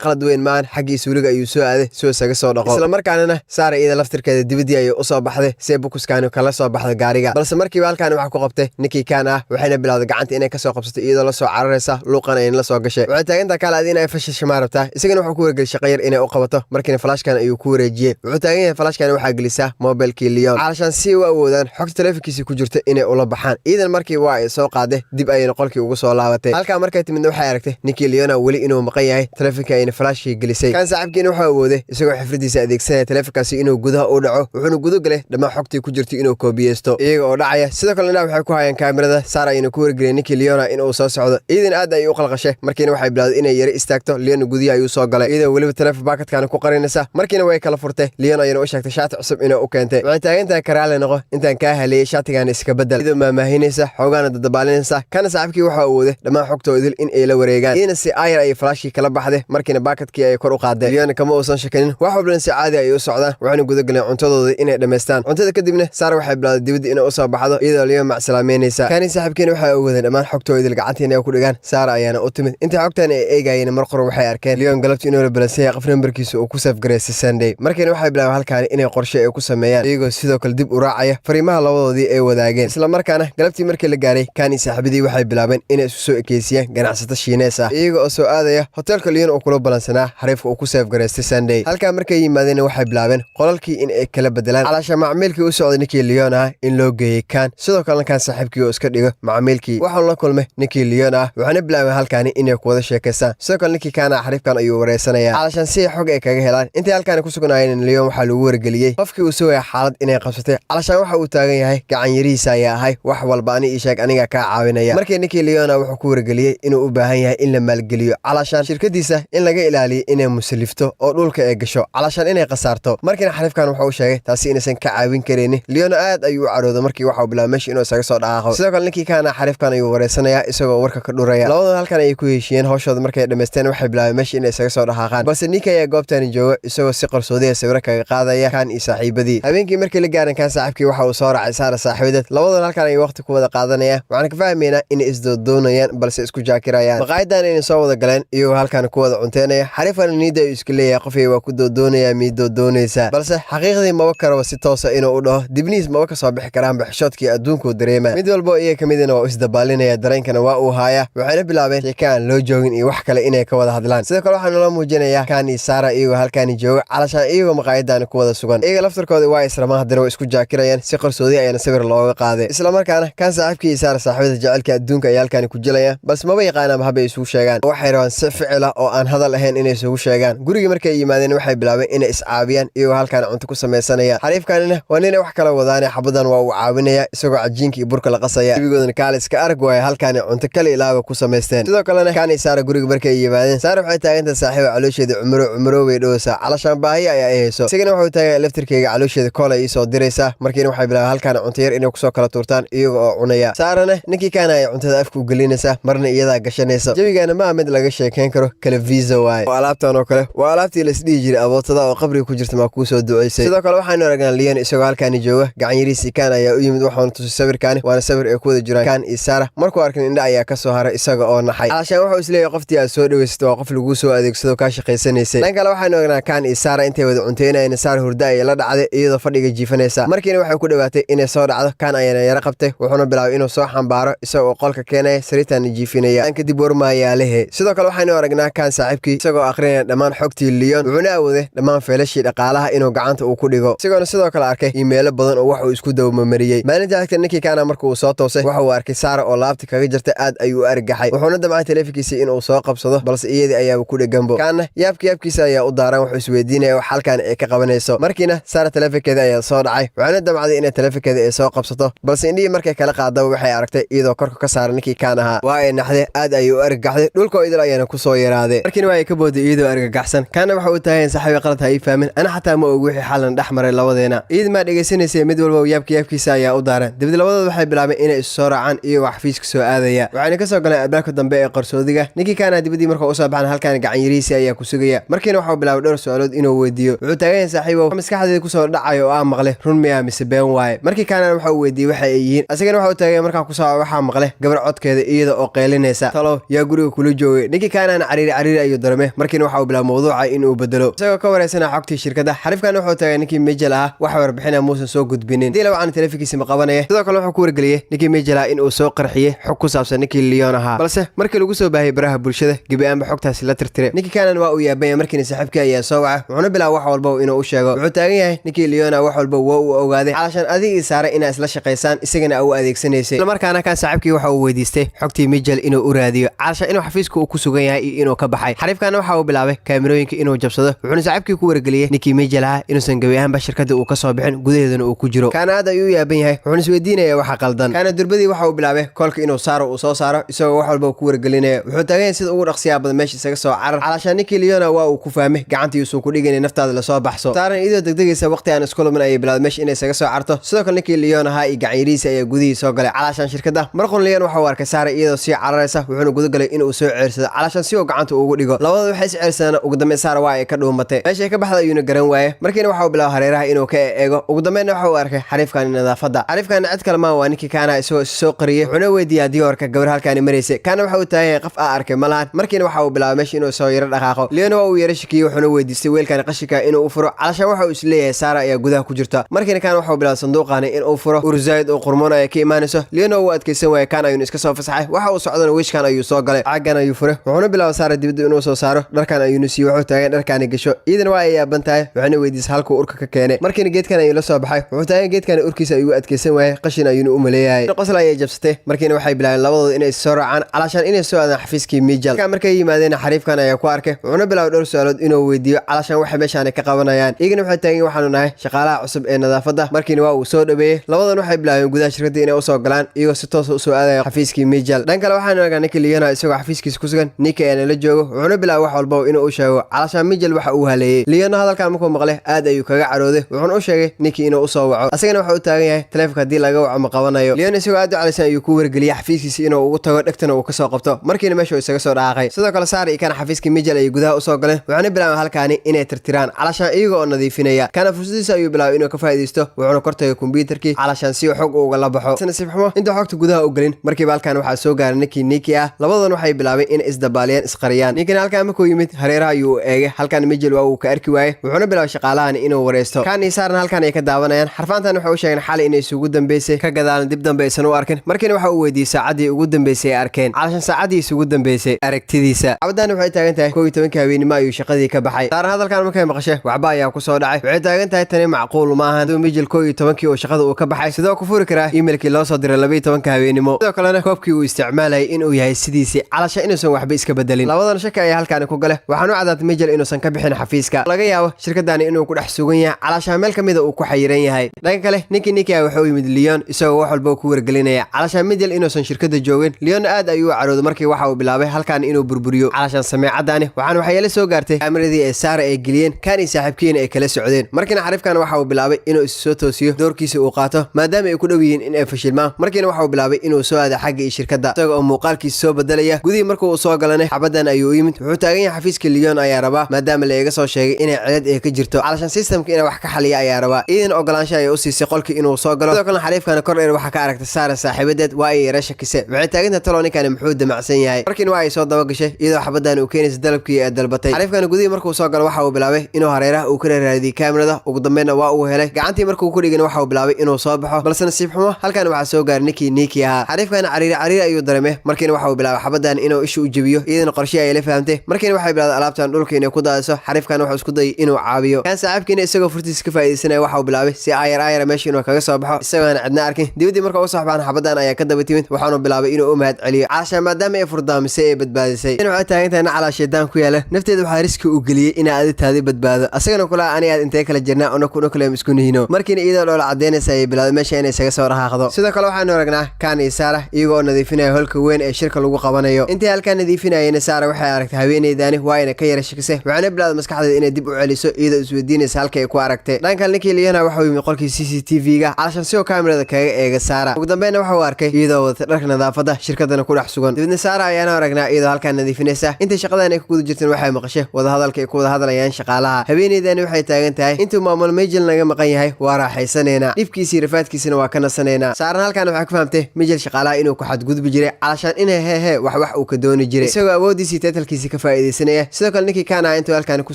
qalad weyn maan xaggii suuliga ayuu soo aaday soo isaga soo dhaqo. isla markaana Saara iyada laftirkeeda dibadii ayay u soo baxday si bukuskaani kala soo baxday gaariga. balse markiiba halkaan waxa ku qabtay ninkii kan ah waxayna bilaawday gacanta inay ka soo qabsato iyadoo la soo cararaysa luuqan ay la soo gashay. waxay taagantaa kala adina ay fashish maarabta. isagana wuxuu ku wargeliyay shaqo yar inay u qabato markiina flashkan ayuu ku wareejiyay. wuxuu taagan yahay flashkan waxa gelisaa mobilkii Leon calashan si u awoodaan xogta telefonkiisa ku jirta inay ula baxaan. iidan markii waa ay soo qaaday dib ayayna qolkii ugu soo laabatay. halka markay timid waxay aragtay ninkii Leona wali inuu maqan yahay telefonka ayna flashkii gelisay. kan saaxiibkiina waxa awooday isagoo xifradiisa adeegsanaya telefonkaasi inuu gudaha u dhaco wuxuuna gudo galay dhammaan xogtii ku jirtay inuu koobiyeysto iyaga oo dhacaya. sidoo kale waxay ku hayaan kaamirada. Saara ayna ku wargeliyay ninkii Leona inuu soo socdo. iidan aad ay u qalqashay markiina waxay bilaawday inay yara istaagto. Leona gudiga ayuu soo galay iyadoo waliba telefoon baakadkan ku qarinaysa. markiina way kala furtay. Leona ayna u sheegtay shaati cusub inuu u keentay. waxay taagantahay karaale noqo intaan ka helay shaatigan iska bedel iyadoo maamaahinaysa xoogana dadabaalinaysa. kana saaxiibkii waxa awooday dhammaan xogtooda idil in ay la wareegaan. iidana si ayar ay flashkii kala baxday markiina baakadkii ay kor u qaaday. Leona kama uusan shakanin wax walba si caadi ay u socdaan waxaana guda galeen cuntadooda inay dhameystaan. cuntada kadibna Saara waxay bilaawday dibadda inay u soo baxdo iyadoo Leona macsalaameynaysa. kani saaxiibkiina waxa awooday dhammaan xogtooda idil gacantiina ku dhigaan. Saara ayaana u timid intii xogtan ay eegayeen mar qor waxay arkeen Leona galabtii inuu la balansay qof nambarkiisa uu ku saf gareysay Sunday. markiina waxay bilaabeen halkaan inay qorshe ay ku sameeyaan iyagoo sidoo kale dib u raacaya fariimaha labadoodii ay wadaageen. isla markaana galabtii markii la gaaray kani saaxiibadii waxay bilaabeen inay isu soo ekeysiyaan ganacsato Shiinees ah iyaga oo soo aadaya hotelka Leona oo kula balansanaa xariifka uu ku saf gareystay Sunday. halka markay yimaadeen waxay bilaabeen qolalkii in ay kala bedelaan calasha macmiilkii u socday ninkii Leona in loo geeyay kan. sidoo kale kan saaxiibkii oo iska dhigo macmiilkii waxaan la kulmay ninkii Leona waxaana bilaabeen halkaan inay ku wada sheekaystaan. sidoo kale ninkii kana xariifkan ayuu wareysanaya calashan si xog ay kaga helaan. intii halkaan ku sugnaayeen Leona waxa lagu wargeliyay qofkii uu soo xaalad inay qabsatay calashan waxa uu taagan yahay gacan yariisa ayaa ahay wax walba ani ii sheeg aniga ka caawinaya. markii ninkii Leona wuxuu ku wargeliyay inuu u baahan yahay in la maalgeliyo calashan shirkadiisa in laga ilaaliyo inay muslifto oo dhulka ay gasho calashan inay qasaarto. markiina xariifkan wuxuu sheegay taasi inaysan ka caawin karin. Leona aad ayuu u carooday markii waxa uu bilaabay meeshii inuu isaga soo dhaqaaqo. sidoo kale ninkii kana xariifkan ayuu wareysanaya isagoo warka ka dhuraya. labadooda halkan ay ku heshiiyeen hawshooda markay dhameysteen waxay bilaabeen meeshii inay isaga soo dhaqaaqaan. balse ninkii ayaa goobtan jooga isagoo si qarsoodi ah sawir kaga qaadaya kan iyo saaxiibadii. habeenkii markii la gaaran kan saaxiibkii waxa uu soo raacay Saara saaxiibadeed. labadooda halkan ay waqti ku wada qaadanayaan waxaan ka fahmaynaa inay isdoonayaan balse isku jaakirayaan. maqaayadan inay soo wada galeen iyagoo halkan ku wada cunteynaya. xariifan niida uu iska leeyahay qofay waa ku doonaya miido doonaysa balse xaqiiqdii maba karaba si toos ah inuu u dhaho dibniis maba ka soo bixi karaan baxshoodkii adduunku dareema. mid walba iyaga kamidina waa isdabaalinaya dareenkana waa uu haaya. waxayna bilaabeen sheekaan loo joogin iyo wax kale inay ka wada hadlaan. sidoo kale waxaa nala muujinaya kan iyo Saara iyagoo halkan jooga calashaan iyagoo maqaayadan ku wada sugan. iyaga laftarkooda waa israma hadana waa isku jaakirayaan si qarsoodi ayana sawir looga qaaday. isla markaana kan saaxiibkii Saara saaxiibada jacaylka adduunka ay halkan ku jilayaan bas maba yaqaanaan habay isugu sheegaan. waxay rabaan si ficil ah oo aan hadal ahayn inay isugu sheegaan. guriga markay yimaadeen waxay bilaabeen inay iscaabiyaan iyagoo halkan cunto ku sameysanaya. xariifkanina waa inay wax kala wadaan xabadan waa uu caawinaya isagoo cajiinka iyo burka la qasaya. dibigoodana kaaliska arag waay halkan cunto kale ilaaga ku sameysteen. sidoo kalena kan Saara guriga markay yimaadeen Saara waxay taagantahay saaxiib caloosheeda cumro way dhoosa calashaan baahi ay hayso. isagana wuxuu taagan laftirkeyga caloosheeda koolay ii soo diraysa. markiina waxay bilaabeen halkan cunto yar inay ku soo kala tuurtaan iyaga oo cunaya. Saarana ninkii kana ay cuntada afka u gelinaysa marna iyada gashanaysa. jawigaana ma mid laga sheekeyn karo kala visa waay. alaabtan oo kale waa alaabtii la isdhihi jiray abootada oo qabriga ku jirta ma ku soo duceysay. sidoo kale waxaanu aragnaa Leona isagoo halkan jooga gacan yariisi kan ayaa u yimid waxaanu tusay sawirkan waana sawir ay ku wada jiraan kan iyo Saara. markuu arkay indha ayaa ka soo haray isaga oo naxay calashaan wuxuu isleeyahay qoftii aad soo dhaweysatay waa qof lagu soo adeegsado ka shaqeysanaysay. dhan kale waxaanu aragnaa kan iyo Saara intay wada cunteynayeen Saara hurda ay la dhacday iyadoo fadhiga jiifanaysa. markiina waxay ku dhawaatay inay soo dhacdo kan ayana yara qabtay wuxuuna bilaabay inuu soo xambaaro isagoo qolka keenaya sariirtan jiifinaya. kadib warmaayaalehe. sidoo kale waxaanu aragnaa kan saaxiibkii isagoo akhrinaya dhammaan xogtii Leon wuxuuna awooday dhammaan feelashii dhaqaalaha inuu gacanta uu ku dhigo isagoona sidoo kale arkay iimaylo badan oo wax uu isku dawmamariyay maalinta xigta ninkii kaana markuu uu soo toosay waxa uu arkay Sarah oo laabta kaga jirta aad ayuu u argagaxay wuxuuna damcay teleefankiisa inuu soo qabsado balse iyadii ayaa ku dhaganbo kaana yaabkiisa ayaa u daaran wuxuu isweydiinaya wax halkan ay ka qabanayso markiina Sarah teleefankeeda ayaa soo dhacay waxaana damcday inay teleefankeeda ay soo qabsato balse indhihii markay kala qaadaba waxay aragtay iyadoo korka ka saaran ninkii kaan ahaa waa ay naxday aad ayuu u argagaxday dhulka idil ayaana ku soo yaraaday markiina waa ay ka booday iyadoo argagaxsan kaana waxa uu tahay saxiib qalad hay fahmin ana xataa ma og wixii xalan dhaxmaray labadeena iyad ma dhageysanaysa mid walba yaabkiisa ayaa u daaran dibad labadooda waxay bilaabeen inay is soo raacaan iyo wax xafiiska soo aadaya waxaana ka soo galeen albaabka dambe ee qarsoodiga ninkii kaana dibadii markuu u soo baxan halkaan gacan yariisi ayaa ku sugaya markiina waxa uu bilaabay dhowr su'aalood inuu weydiiyo wuxuu taagan saaxiibow maskaxdeeda ku soo dhacayo oo maqlay run miyaa mise been waaye markii kaana waxa uu weydiiyay waxa ay yihiin asagana waxa uu taagan markaa ku soo waxa maqlay gabar codkeeda iyada oo qeylinaysa talo yaa guriga kula joogay ninkii kaana cariiri ayuu dareemay markiina waxa uu bilaabay mowduuca inuu bedelo isagoo ka wareysana xogtii shirkadda xarifkan wuxuu taagan ninkii Majel ah wax warbixina muusan soo gudbinin dii law aan teleefankiisa ma qabanaya sidoo kale wuxuu ku wargeliyay ninkii Majel ah inuu soo qarxiyay xog ku saabsan ninkii Leon ahaa balse markii lagu soo baahiyay baraha bulshada gibaanba xogtaasi la tirtiray ninkii kaana waa uu yaabay markiina saaxiibkii ayaa soo wacay wuxuuna bilaabay wax walba inuu u sheego wuxuu taagan yahay ninkii Leon wax walba waa uu ogaaday calashan adiga Sarah inay isla shaqeysaan isagana uu adeegsanaysay isla markaana kan saaxiibkii waxa uu weydiistay xogtii Majel inuu u raadiyo calashan inuu xafiiska uu ku sugan yahay iyo inuu ka baxay xarifkan waxa uu bilaabay kaamirooyinka inuu jabsado wuxuuna saaxiibkii ku wargeliyay ninkii Majel ah inuusan gabayaanba shirkadda uu ka soo bixin gudaheedana uu ku jiro kaana aad ayuu yaaban yahay wuxuuna isweydiinayaa waxa qaldan kaana durbadii waxa uu bilaabay kolka inuu Sarah uu soo saaro isagoo wax walba ku wargelinaya wuxuu taagan sida ugu dhaqsiyaa badan meesha isaga soo carar calashan ninkii Leon waa uu ku fahmay gacantiisu ku dhigay naftaada la soo baxso Sarah iyadoo degdegaysa waqti aan isku lumin ay bilaabay meesha inay isaga soo carto sidoo kale ninkii Leon ahaa iyo gacan yariis ayaa gudihiisa soo galay calashan shirkadda marqon Leon waxa uu arkay Sarah iyadoo si cararaysa wuxuuna guda galay inuu soo ceersado calashan si uu gacanta ugu dhigo labadooda waxay is ceersadaan ugu dambeyn Sarah waa ay ka dhuumatay meesha ka baxday ayuu garan waayay markiina waxa uu bilaabay hareeraha inuu ka eego ugu dambeyn waxa uu arkay xarifkan nadaafada xarifkan cid kale ma waa ninkii kaana isoo soo qariyay wuxuuna weydiiyay diyoorka gabar halkaan mareysay kaana waxa uu taagay qof arkay malahan markiina waxa uu bilaabay meesha inuu soo yara dhaqaaqo Leon waa uu yara shikiyay wuxuuna weydiistay weelkan qashika inuu u furo calashan waxa uu is leeyahay Sarah ayaa gudaha ku jirta markiina kaana waxa uu bilaabay sanduuqan inuu furo urzaid oo qurmoon ay ka imaanayso Leon uu adkaysan waayay kaana ayuu iska soo fasaxay waxa uu socdana wiishkan ayuu soo galay caagan ayuu furay wuxuuna bilaabay Sarah dibadda inuu soo saaro dharkan ayuu si wuxuu taagay dharkan gasho iidan waa ay yaaban tahay wuxuuna weydiisay halka urka ka keenay markiina geedkan ayuu la soo baxay wuxuu taagay geedkan urkiisa ayuu adkaysan waayay qashin ayuu u maleeyay qosla ay jabsatay markiina waxay bilaabeen labadooda inay soo raacaan calashan inay soo aadaan xafiiskii Majel markay yimaadeen xarifkan ayaa ku arkay wuxuuna bilaabay dhowr su'aalood inuu weydiiyo calashan waxa meeshaan ka qabanayaan iyagana waxay taageen waxaanu nahay shaqaalaha cusub ee nadaafada markiina waa uu soo dhabeeyay labadan waxay bilaabeen gudaha shirkadda inay u soo galaan iyagoo si toos ah u soo aadaya xafiiskii Majel dhan kale waxaanu aragnaa ninkii Leon isagoo xafiiskiisa ku sugan ninkii aan la joogo wuxuuna bilaabay wax walba inuu u sheego calashan Majel waxa uu haleeyay Leon hadalkan markuu maqlay aad ayuu kaga carooday wuxuuna u sheegay ninkii inuu u soo waco asagana waxa uu taagan yahay teleefanka hadii laga waco ma qabanayo Leon isagoo aad u calisan ayuu ku wargeliyay xafiiskiisa inuu ugu tago dhagtana uu ka soo qabto markiina meesha uu isaga soo dhaaqay sidoo kale Sarah iyo kana xafiiskii Majel ay gudaha u soo galeen wuxuuna bilaabay halkaani inay tirtiraan calashan iyaga oo nadiifinaya kana fursadiisa ayuu bilaabay inuu ka faa'iideysto wuxuuna kortay kombiyuutarkii calashan si uu xog uga la baxo sanasiib xumo inta xogta gudaha u galin markii halkan waxa soo gaaray ninkii ah labadan waxay bilaabeen in isdabaaliyaan isqariyaan ninkii halkan markuu yimid hareeraha ayuu eegay halkan Majel waa uu ka arki waayay wuxuuna bilaabay shaqaalahan inuu wareysto kan Sarah halkan ay ka daawanayaan xarfaantan waxa uu sheegay xal inay isugu dambeysay ka gadaalan dib dambeeysan u arkin markiina waxa uu weydiiyay saacadii ugu dambeysay ay arkeen calashan saacadii isugu dambeysay aragtidiisa cabadan waxay taagan tahay 12 habeenimo ayuu shaqadii ka baxay Sarah hadalkan markay maqashay waxba ayaa ku soo dhacay waxay taagan tahay tani macquul ma aha Majel 12 oo shaqada uu ka baxay sidoo ku furi karaa emailkii loo soo diray 12 habeenimo sidoo kalena koobkii uu isticmaalay inuu yahay sidiisii calashan inuusan waxba iska bedelin labadan shaqo ay halkaan ku galay waxaan u cadaatay Majel inuusan ka bixin xafiiska laga yaabo shirkadani inuu ku dhex sugan yahay calashan meel kamid uu ku xayiran yahay dhanka kale ninkii wuxuu yimid Leon isagoo wax walba ku wargelinaya calashan Majel inuusan shirkadda joogin Leon aad ayuu carooday markii waxa uu bilaabay halkaan inuu burburiyo calashan sameecadani waxaan waxyeelo soo gaartay kaamirada ee Sarah ay geliyeen kan saaxiibkiina ay kala socdeen markiina xarifkan waxa uu bilaabay inuu is soo toosiyo doorkiisa uu qaato maadaama ay ku dhow yihiin in ay fashilmaan markiina waxa uu bilaabay inuu soo aado xagga shirkadda isagoo muuqaalkiisa soo bedelaya gudii markuu uu soo galanay xabadan ayuu yimid wuxuu taagan yahay xafiiska Leon ayaa rabaa maadaama la iga soo sheegay inay cilad ay ka jirto calashan systemka inay wax ka xaliya ayaa rabaa iidan ogolaansho ay u siisay qolkii inuu soo galo sidoo kale xarifkan kor dheer waxa ka aragtay Sarah saaxiibadeed waa ay yara shakisay waxay taagan tahay ninkani muxuu damacsan yahay markiina waa ay soo daba gashay iyadoo xabadan uu keenay dalabkii ay dalbatay xarifkan gudii markuu soo galo waxa uu bilaabay inuu hareeraha uu ka raadiyay kaamirada ugu dambeeyna waa uu helay gacantii markuu ku dhigay waxa uu bilaabay inuu soo baxo balse nasiib xumo halkan waxa soo gaaray ninkii ahaa xarifkan cariir ayuu dareemay markiina waxa uu bilaabay xabadan inuu isha u jabiyo iidan qorshe ay la fahamtay fahamtay markiina waxay bilaawday alaabtan dhulka inay ku daadiso xariifkan wuxuu isku dayay inuu caawiyo kan saaxiibkiina isagoo furtiisa ka faa'iideysanaya waxa uu bilaabay si ayar meesha inuu kaga soo baxo isagoo aan cidna arkin dibadii marka uu soo baxaan xabadan ayaa ka daba timid waxaanu bilaabay inuu u mahad celiyo caasha maadaama ay furdaamisay ee badbaadisay in waxay taagan tahay nacala shaydaan ku yaala nafteeda waxaa riski u geliyay in aad taadi badbaado asagana kula ani aad intee kala jirnaa ona kula isku nihino markiina iyadoo dhoola cadeynaysa ay bilaawday meesha inay isaga soo dhaqaaqdo sidoo kale waxaanu aragnaa kan iyo Saara iyagoo nadiifinaya holka weyn ee shirka lagu qabanayo intii halkaan nadiifinayeen Saara waxay aragtay haweeneydani waa inay ka yara shakisay waxaana bilaawday maskaxdeeda inay dib u celiso iyadoo isweydiinaysa halka ay ku aragtay dhanka ninkii Liana waxa uu yimid qolkii CCTV-ga calashan si oo kaamirada kaga eega Saara ugu dambeyn waxa uu arkay iyadoo wada dharka nadaafada shirkadana ku dhex sugan dibna Saara ayaana aragnaa iyadoo halkaan nadiifinaysa intii shaqadan ay ku guda jirteen waxay maqashay wada hadalka ay ku wada hadlayaan shaqaalaha haweeneydani waxay taagan tahay intuu maamul Mijel naga maqan yahay waa raaxaysanayna dhibkiisa rafaadkiisana waa ka nasanayna Saarna halkaan waxa ku fahamtay Mijel shaqaalaha inuu ku xadgudub jiray calashan inay wax uu ka dooni jiray isagoo awoodiisa teetalkiisa ka faa'iideysanaya sidoo kale ninkii kaana intuu halkaan ku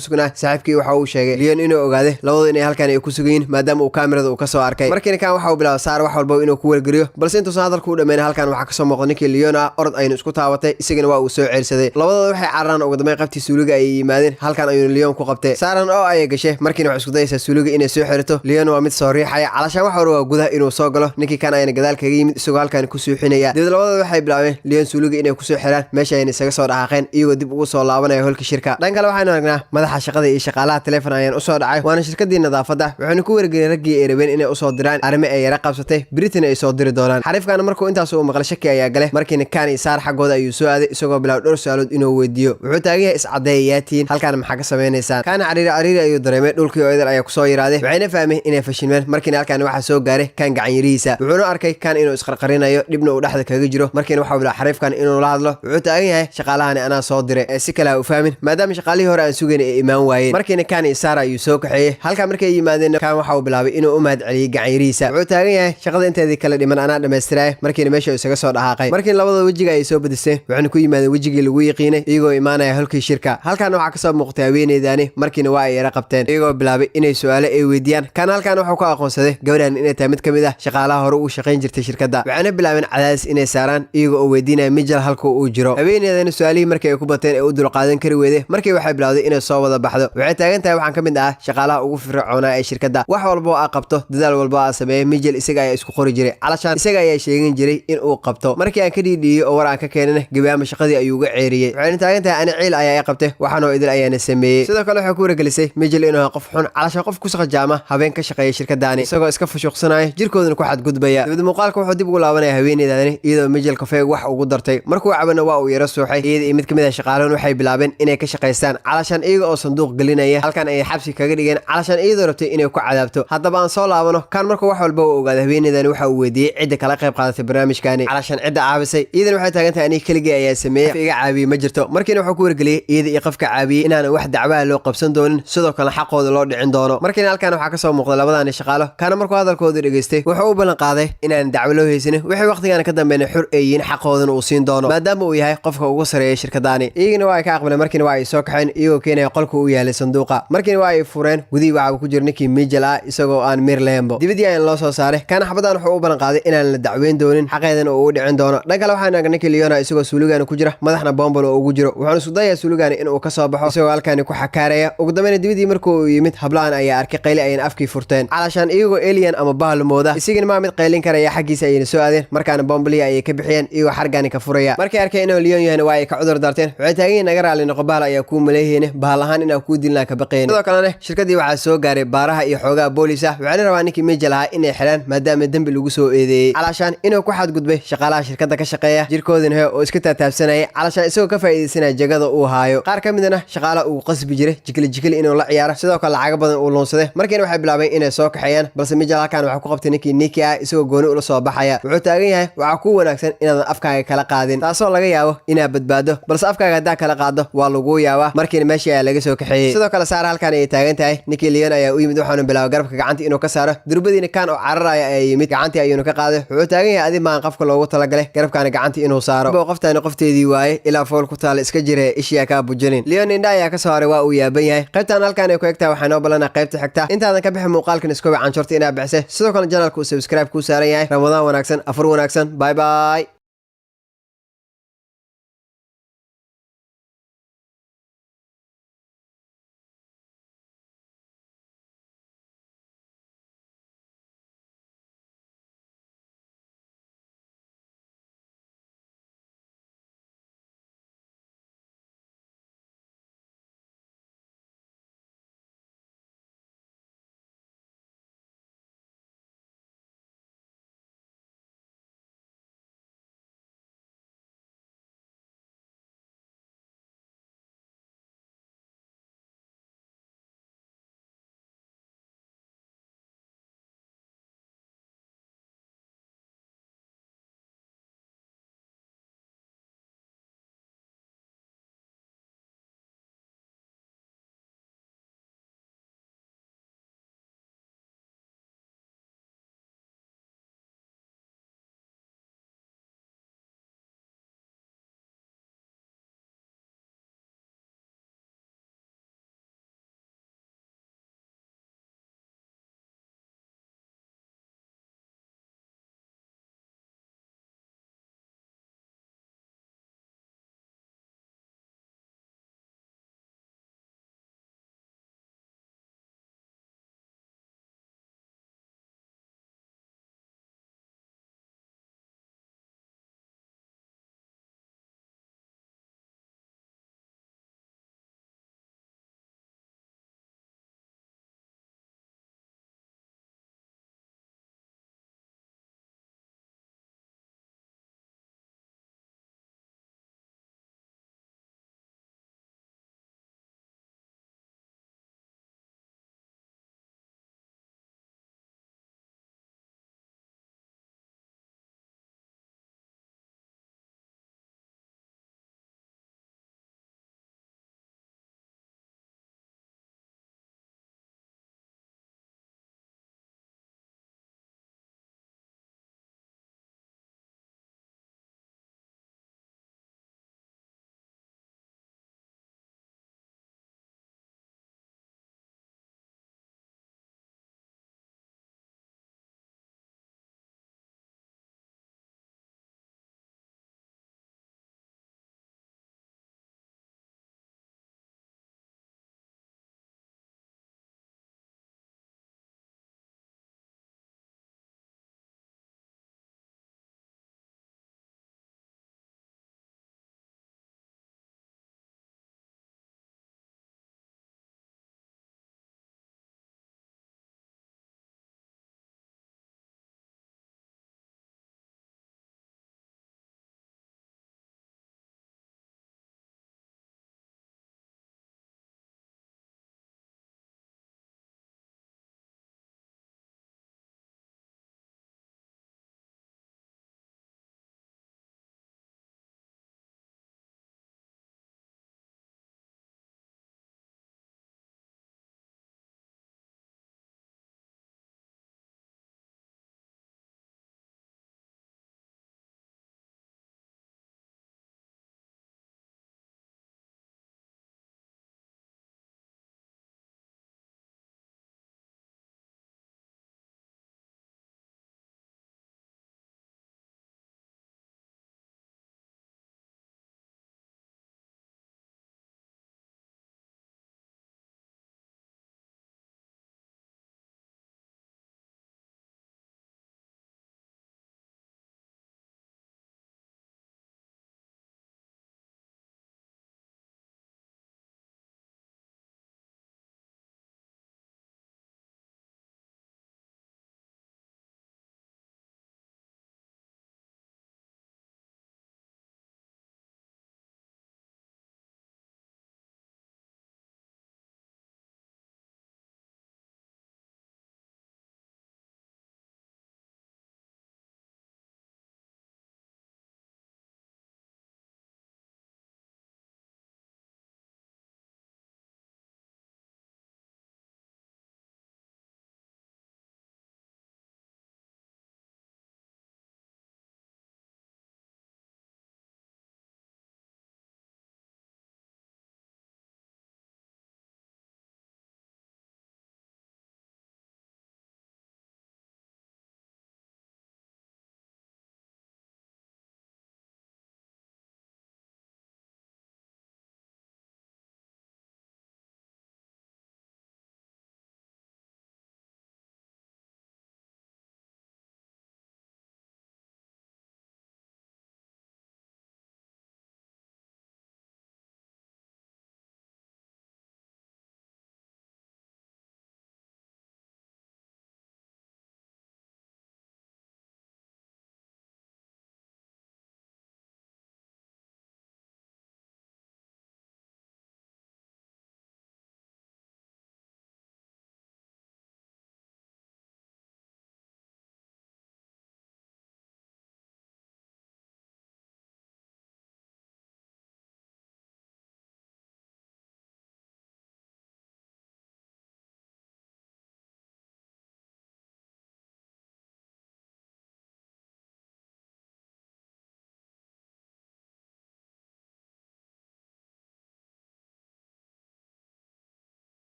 sugnaa saaxiibkii waxa uu sheegay Leon inuu ogaaday labadu inay halkaan ay ku sugayiin maadaama uu kaamirada uu ka soo arkay markiina kan waxa uu bilaabay Saar wax walba inuu ku wargariyo balse intuu hadalku u dhameeyay halkaan waxa ka soo muuqday ninkii Leon orod aynu isku taabatay isagana waa uu soo ceelsaday labadooda waxay cararaan ugu dambeyn qabtii suuliga ay yimaadeen halkaan ayuu Leon ku qabtay Saaran oo ay gashay markiina wax isku dayaysa suuliga inay soo xirto Leon waa mid soo riixaya calashan waxa uu gudaha inuu soo galo ninkii kan ayna gadaal kaga yimid isagoo halkaan ku suuxinaya dib labadooda waxay bilaabeen Leon suuliga inay ku soo xiraan meesha ay isaga soo dhaqaaqeen iyagoo dib ugu soo laabanaya holka shirka dhan kale waxaanu aragnaa madaxa shaqada iyo shaqaalaha telefoon ayaan u soo dhacay waana shirkadii nadaafada waxaanu ku wargeliyay raggii ay rabeen inay u soo diraan arrimo ay yara qabsatay Britain ay soo diri doonaan xariifkan markuu intaas uu maqal shaki ayaa galay markiina kan iyo Saar xaqooda ayuu soo aaday isagoo bilaw dhowr su'aalood inuu weydiiyo wuxuu taagay iscadeeyaatiin halkaan maxaa ka sameeynaysan kan cariiri ayuu dareemay dhulkii oo idil ayaa ku soo yiraaday waxayna fahmeen inay fashilmeen markiina halkaan waxa soo gaaray kan gacan yariisa wuxuuna arkay kan inuu isqarqarinayo dibna uu dhaxda kaga jiro markiina waxa bilaw xariifkan inuu la hadlo wuxuu taagan yahay shaqaalahani anaa soo diray si kala u fahmin maadaama shaqaalihii hore aan sugayn ay imaan waayeen markiina kan iyo Saara ayuu soo kaxeeyay halka markay yimaadeen kan waxa uu bilaabay inuu u mahad celiyo gacan yariisa wuxuu taagan yahay shaqada inteedii kala dhiman anaa dhameystiray markiina meesha isaga soo dhaqaaqay markiina labada wajiga ay soo badisay waxaana ku yimaadeen wajigii lagu yaqiinay iyagoo imaanaya holkii shirka halkaan waxa ka soo muuqtay haweeneydani markiina waa ay yara qabteen iyagoo bilaabay inay su'aalo ay weydiiyaan kan halkaan wuxuu ka aqoonsaday gabadhan inay tahay mid kamid ah shaqaalaha hore u shaqayn jirtay shirkadda waxaana bilaabeen cadaadis inay saaraan iyagoo weydiinaya Mijel halka uu jiro haweeneydani su'aalihii markay ku bateen ee u dul qaadan kari weeday markii waxay bilaawday inay soo wada baxdo waxay taagan tahay waxaan kamid ah shaqaalaha ugu fircoonaa ee shirkadda wax walba oo ay qabto dadaal walba oo sameeyay Mijel isaga ayaa isku qori jiray calashan isaga ayaa sheegin jiray in uu qabto markii aan ka dhiidhiyo oo war aan ka keenay gabaama shaqadii ayuu uga ceeriyay waxay taagan tahay ani ciil ayaa qabtay waxaan oo idil ayaana sameeyay sidoo kale waxa ku wargelisay Mijel inuu qof xun calashan qof ku saqajaama habeen ka shaqeeya shirkaddaani isagoo iska fashuqsanaya jirkoodana ku xadgudbaya dibadda muuqaalka wuxuu dib ugu laabanaya haweeneydani iyadoo Mijel kafeeg wax ugu dartay markuu cabana waa uu yara suuxay iyada mid kamid ah shaqaaluhu waxay bilaabeen inay ka shaqeystaan calashan iyaga oo sanduuq gelinaya halkan ay xabsi kaga dhigeen calashan iyadoo rabtay inay ku cadaabto haddaba aan soo laabano kan markuu wax walba uu ogaaday haweeneydani waxa uu weydiiyay cidda kala qayb qaadatay barnaamijkaani calashan cidda caabisay iyadana waxay taagan tahay aniga keligii ayaa sameeyay iga caabiyay ma jirto markiina wuxuu ku wargeliyay iyada iyo qofka caabiyay inaan wax dacwaa loo qabsan doonin sidoo kale xaqooda loo dhicin doono markiina halkaan waxa ka soo muuqday labadaan shaqaalo kana markuu hadalkooda dhageystay wuxuu u ballan qaaday inaan dacwo loo haysan wixii waqtigan ka dambeeyay xur ay yihiin xaqoodan uu siin doono maadaama uu yahay qofka ugu sareeya shirkadaani iyagana waa ay ka aqbaleen markiina waa ay soo kaxeen iyagoo keenaya qolka uu yaalay sanduuqa markiina waa ay fureen gudii waxa ku jira ninkii Mijel isagoo aan mir leembo dibadii aan loo soo saaray kana xabadan wuxuu u ballan qaaday inaan la dacweyn doonin xaqeedan oo uu dhicin doono dhanka kale waxaan aragnay ninkii Leon isagoo suuligan ku jira madaxna bombal oo ugu jiro wuxuu isku dayaa suuligan inuu ka soo baxo isagoo halkaan ku xakaaraya ugu dambeyn dibadii markuu yimid hablaan ayaa arkay qayli ayaan afkii furteen calashan iyagoo alien ama bahal mooda isigina ma mid qaylin karaya xaqiisa ayay soo aadeen markaana bombali ayay ka bixiyeen iyagoo xargaani ka furaya markay arkeen inuu Leon yahay waa ay ka cudur daarteen waxay taageen naga raali noqo bahal ayaa ku maleeyeen bahal ahaan inaa ku dilnaa ka baqeen sidoo kale shirkadii waxa soo gaaray baaraha iyo xoogaa booliis waxaan rabaa ninkii Mijel inay xiraan maadaama dambi lagu soo eedeeyay calashan inuu ku xadgudbay shaqaalaha shirkadda ka shaqeeya jirkoodana oo iska taataabsanaya calashan isagoo ka faa'iideysanaya jagada uu haayo qaar kamidna shaqaalaha uu qasbi jiray jikli inuu la ciyaaro sidoo kale lacag badan uu loonsaday markiina waxay bilaabeen inay soo kaxeeyaan balse Mijel halkaan waxa ku qabtay ninkii Nicky isagoo gooni ula soo baxaya wuxuu taagan yahay waxa ku wanaagsan inaad afkaaga kala qaadin taasoo laga yaabo inaad badbaado balse afkaaga hadaa kala qaado waa lagu yaabaa markiina meesha ayaa laga soo kaxeeyay sidoo kale Saara halkaan ay taagan tahay ninkii Leon ayaa u yimid waxaanu bilaabay garabka gacanta inuu ka saaro durbadiina kan oo cararaya ay yimid gacantii ayuu ka qaaday wuxuu taagan yahay adii maan qafka loogu talagalay garabkaana gacantii inuu saaro qoftaani qofteedii waaye ilaa fool ku taal iska jiray ishiya ka bujinin Leon indha ayaa ka soo haray waa uu yaaban yahay qaybtan halkaan ay ku egtaa waxaan oo balana qaybta xigta intaadan ka bixin muuqaalkan iska wacan shorti inaa bixisay sidoo kale channelku subscribe ku saaran yahay Ramadaan wanaagsan afur wanaagsan bye bye